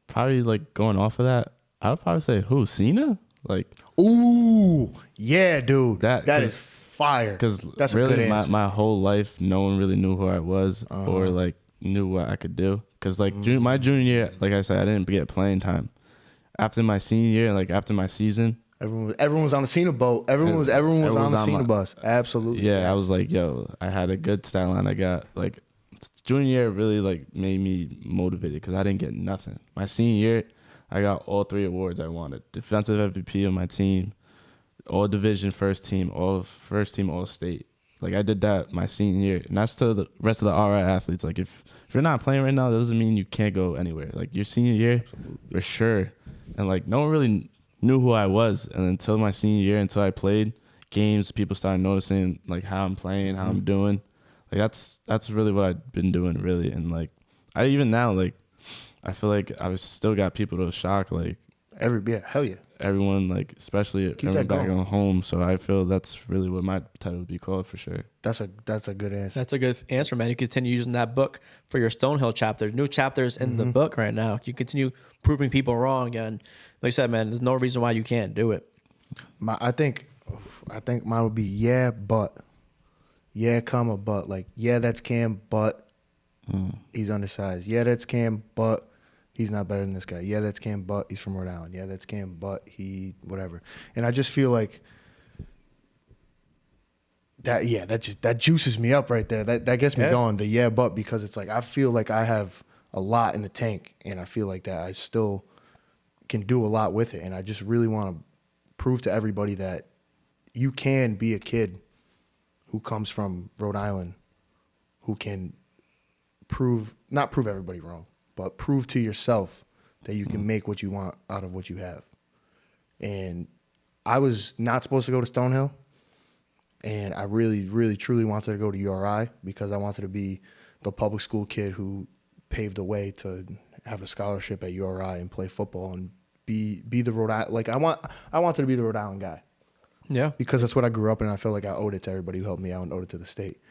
[SPEAKER 3] probably like going off of that, I would probably say who Cena. Like,
[SPEAKER 2] ooh, yeah, dude, that is fire.
[SPEAKER 3] Because
[SPEAKER 2] that's
[SPEAKER 3] really
[SPEAKER 2] a good answer.
[SPEAKER 3] my whole life, no one really knew who I was or like knew what I could do. Because like my junior year, like I said, I didn't get playing time. After my senior year, like after my season,
[SPEAKER 2] everyone was on the Cena boat. Everyone was on the Cena bus. Absolutely.
[SPEAKER 3] Yeah, I was like, yo, I had a good stat line. I got like junior year really like made me motivated because I didn't get nothing. My senior year, I got all 3 awards I wanted: defensive MVP of my team, all division first team, all state. Like I did that my senior year, and that's to the rest of the RI athletes. Like if you're not playing right now, that doesn't mean you can't go anywhere. Like your senior year, for sure. And like no one really knew who I was, and until my senior year, until I played games, people started noticing like how I'm playing, how I'm doing. Like that's really what I've been doing, really. And like I even now like I feel like I've still got people to shock. Like
[SPEAKER 2] hell yeah.
[SPEAKER 3] Everyone, like especially everyone back on home. So I feel that's really what my title would be called for sure.
[SPEAKER 2] That's a good answer.
[SPEAKER 1] That's a good answer, man. You continue using that book for your Stonehill chapter. New chapters in the book right now. You continue proving people wrong, and like I said, man, there's no reason why you can't do it.
[SPEAKER 2] I think mine would be but like that's Cam, but he's undersized. Yeah, that's Cam, but he's not better than this guy. Yeah, that's Cam, but he's from Rhode Island. Yeah, that's Cam, but he whatever. And I just feel like that juices me up right there. That gets me going. But because it's like I feel like I have a lot in the tank, and I feel like that I still can do a lot with it. And I just really want to prove to everybody that you can be a kid who comes from Rhode Island, who can not prove everybody wrong, but prove to yourself that you can make what you want out of what you have. And I was not supposed to go to Stonehill, and I really, really, truly wanted to go to URI because I wanted to be the public school kid who paved the way to have a scholarship at URI and play football and be the Rhode Island. Like I wanted to be the Rhode Island guy.
[SPEAKER 1] Yeah.
[SPEAKER 2] Because that's what I grew up in, and I felt like I owed it to everybody who helped me out and owed it to the state.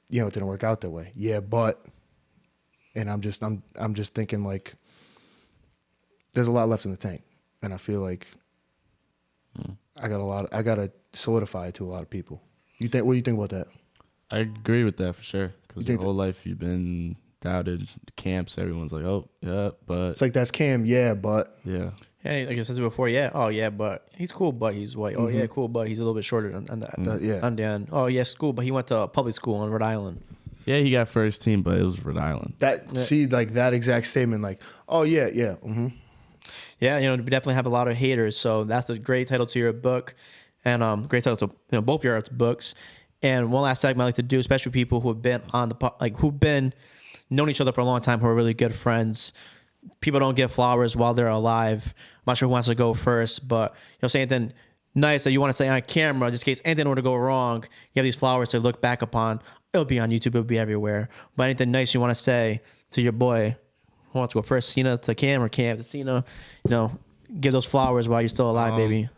[SPEAKER 2] It didn't work out that way. Yeah, but and I'm just thinking like there's a lot left in the tank, and I feel like I gotta solidify it to a lot of people. What do you think about that?
[SPEAKER 3] I agree with that for sure. Because your whole life you've been doubted. Camps, everyone's like, oh yeah, but
[SPEAKER 2] it's like that's Cam, yeah, but
[SPEAKER 3] yeah.
[SPEAKER 1] Hey, like I said before, but he's cool, but he's white. Oh yeah, cool, but he's a little bit shorter on the end. Oh yes, cool, but he went to public school in Rhode Island.
[SPEAKER 3] Yeah, he got first team, but it was Rhode Island.
[SPEAKER 2] Like that exact statement, like, oh yeah.
[SPEAKER 1] Yeah, we definitely have a lot of haters, so that's a great title to your book, and great title to both your books. And one last segment I like to do, especially people who have been who've been known each other for a long time, who are really good friends. People don't get flowers while they're alive. I'm not sure who wants to go first, but say anything nice that you want to say on camera, just in case anything were to go wrong. You have these flowers to look back upon. It'll be on YouTube. It'll be everywhere. But anything nice you want to say to your boy, Who wants to go first? Cena to Cam or Cam to Cena? You know, give those flowers while you're still alive, baby.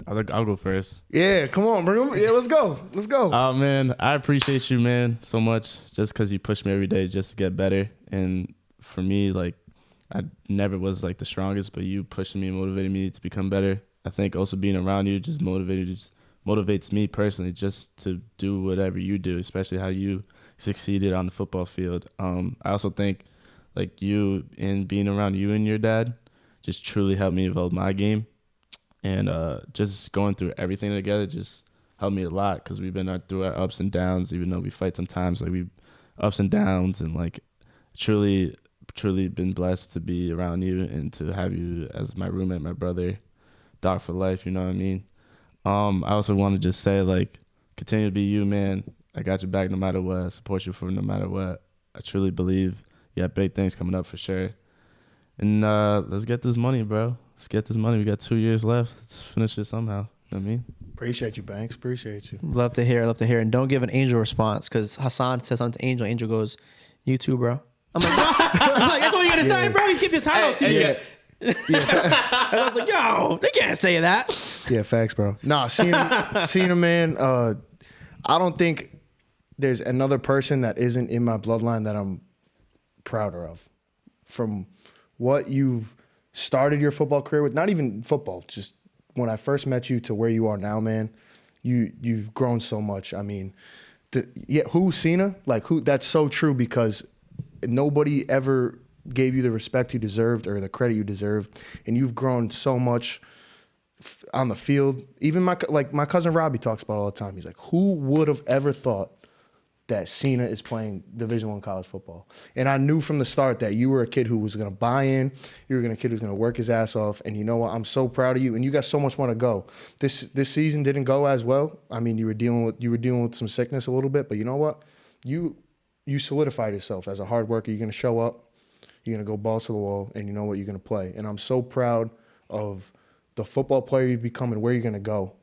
[SPEAKER 3] I'll go first.
[SPEAKER 2] Yeah, come on, bring him. Yeah, let's go. Let's go.
[SPEAKER 3] Oh man, I appreciate you, man, so much. Just because you push me every day just to get better. And for me, like, I never was like the strongest, but you pushing me and motivating me to become better. I think also being around you just motivates me personally just to do whatever you do, especially how you succeeded on the football field. I also think like you and being around you and your dad just truly helped me evolve my game. And just going through everything together just helped me a lot because we've been through our ups and downs, even though we fight sometimes. Like we ups and downs, and like truly been blessed to be around you and to have you as my roommate, my brother, dog for life. You know what I mean? I also want to just say like, continue to be you, man. I got your back no matter what. I support you for no matter what. I truly believe you have big things coming up for sure. And let's get this money, bro. Let's get this money. We got 2 years left. Let's finish it somehow. You know what I mean?
[SPEAKER 2] Appreciate you, Banks. Appreciate you.
[SPEAKER 1] Love to hear. And don't give an Angel response because Hassan says something to Angel. Angel goes, "You too, bro." I'm like, that's what you gotta say, bro. He's giving you a title to you.
[SPEAKER 2] Yeah.
[SPEAKER 1] And I was like, yo, they can't say that.
[SPEAKER 2] Yeah, facts, bro. Nah, Cena, man. I don't think there's another person that isn't in my bloodline that I'm prouder of. From what you've started your football career with, not even football, just when I first met you to where you are now, man, you've grown so much. I mean, who Cena? Like who? That's so true because nobody ever gave you the respect you deserved or the credit you deserved, and you've grown so much on the field. Even my cousin Robbie talks about it all the time. He's like, who would have ever thought that Cena is playing Division I college football? And I knew from the start that you were a kid who was going to buy in. You were a kid who was going to work his ass off. And you know what? I'm so proud of you. And you got so much more to go. This season didn't go as well. I mean, you were dealing with some sickness a little bit. But you know what? You solidified yourself as a hard worker. You're going to show up. You're going to go balls to the wall. And you know what? You're going to play. And I'm so proud of the football player you've become and where you're going to go.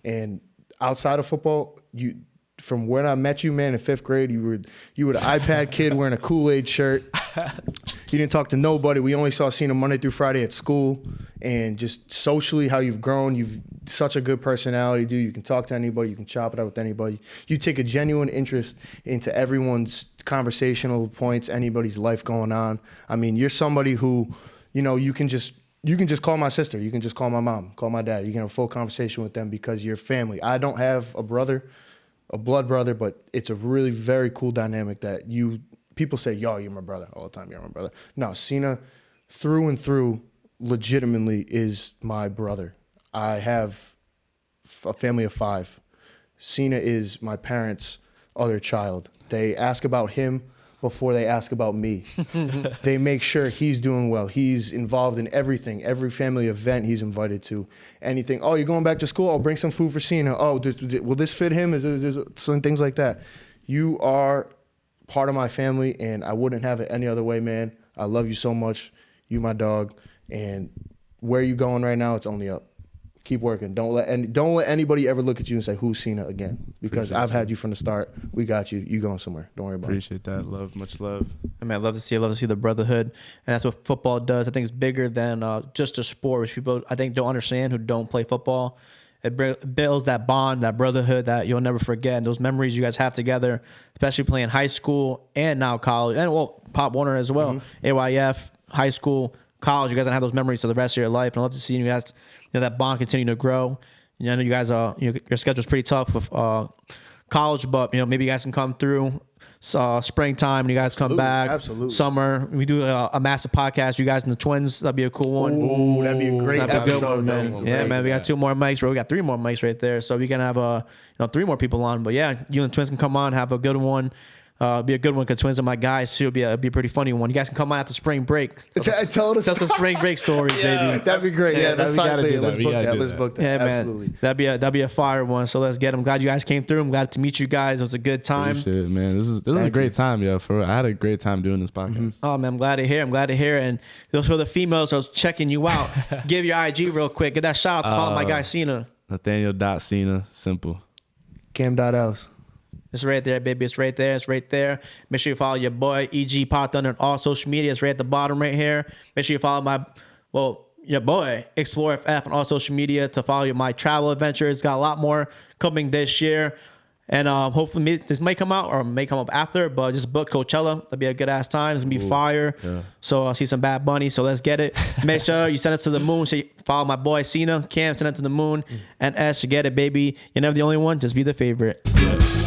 [SPEAKER 2] And outside of football, from when I met you, man, in 5th grade, you were the iPad kid wearing a Kool-Aid shirt. You didn't talk to nobody. We only saw Cena Monday through Friday at school. And just socially, how you've grown. You've such a good personality, dude. You can talk to anybody. You can chop it out with anybody. You take a genuine interest into everyone's conversational points, anybody's life going on. I mean, you're somebody who, you can just call my sister. You can just call my mom, call my dad. You can have a full conversation with them because you're family. I don't have a blood brother, but it's a really very cool dynamic that people say, yo, you're my brother all the time. You're my brother. No, Cena through and through legitimately is my brother. I have a family of 5. Cena is my parents' other child. They ask about him before they ask about me. They make sure he's doing well. He's involved in everything, every family event he's invited to. Anything. Oh, you're going back to school? I'll bring some food for Cena. Oh, will this fit him? Is some things like that. You are part of my family, and I wouldn't have it any other way, man. I love you so much. You my dog. And where you going right now, it's only up. Keep working. Don't let anybody ever look at you and say, who's Cena again? Because I've had you from the start. We got you. You going somewhere. Don't worry about
[SPEAKER 3] Appreciate that. Love. Much love.
[SPEAKER 1] I mean, I love to see the brotherhood. And that's what football does. I think it's bigger than just a sport, which people, I think, don't understand who don't play football. It builds that bond, that brotherhood that you'll never forget. And those memories you guys have together, especially playing high school and now college. And, Pop Warner as well. Mm-hmm. AYF, high school, college. You guys going to have those memories for the rest of your life. And I love to see you guys, that bond continue to grow. I know you guys your schedule's pretty tough with college, but maybe you guys can come through springtime and you guys come back.
[SPEAKER 2] Absolutely.
[SPEAKER 1] Summer, we do a massive podcast. You guys and the Twins, that'd be a cool one.
[SPEAKER 2] Ooh, that'd be a great
[SPEAKER 1] that'd be
[SPEAKER 2] episode,
[SPEAKER 1] a good one, man. Yeah, man. We got 2 more mics. We got 3 more mics right there, so we can have 3 more people on. But yeah, you and the Twins can come on, have a good one. Be a good one because Twins are my guys. So it'll be a pretty funny one. You guys can come on after spring break.
[SPEAKER 2] Tell
[SPEAKER 1] some spring break stories, baby.
[SPEAKER 2] That'd be great. Yeah, that's something. Let's book that.
[SPEAKER 1] Yeah,
[SPEAKER 2] absolutely.
[SPEAKER 1] Man. That'd be a fire one. So let's get them. Glad you guys came through. I'm glad to meet you guys. It was a good time.
[SPEAKER 3] Appreciate it, man. This is a great time, yo. I had a great time doing this podcast.
[SPEAKER 1] Mm-hmm. Oh man, I'm glad to hear. And those for the females, I was checking you out. Give your IG real quick. Get that shout out to follow my guy Cena.
[SPEAKER 3] Nathaniel.Cena. Simple.
[SPEAKER 2] Cam.Els.
[SPEAKER 1] It's right there, baby. It's right there. It's right there. Make sure you follow your boy EG Pot Thunder on all social media. It's right at the bottom right here. Make sure you follow your boy Explore FF on all social media to follow my travel adventures. Got a lot more coming this year. And hopefully this might come out or may come up after, but just book Coachella. That'll be a good ass time. It's gonna be fire. Yeah. So I'll see some Bad Bunny. So let's get it. Make sure you send it to the moon. So you follow my boy Cena, Cam, send it to the moon. And S, you get it, baby. You're never the only one. Just be the favorite. Yeah.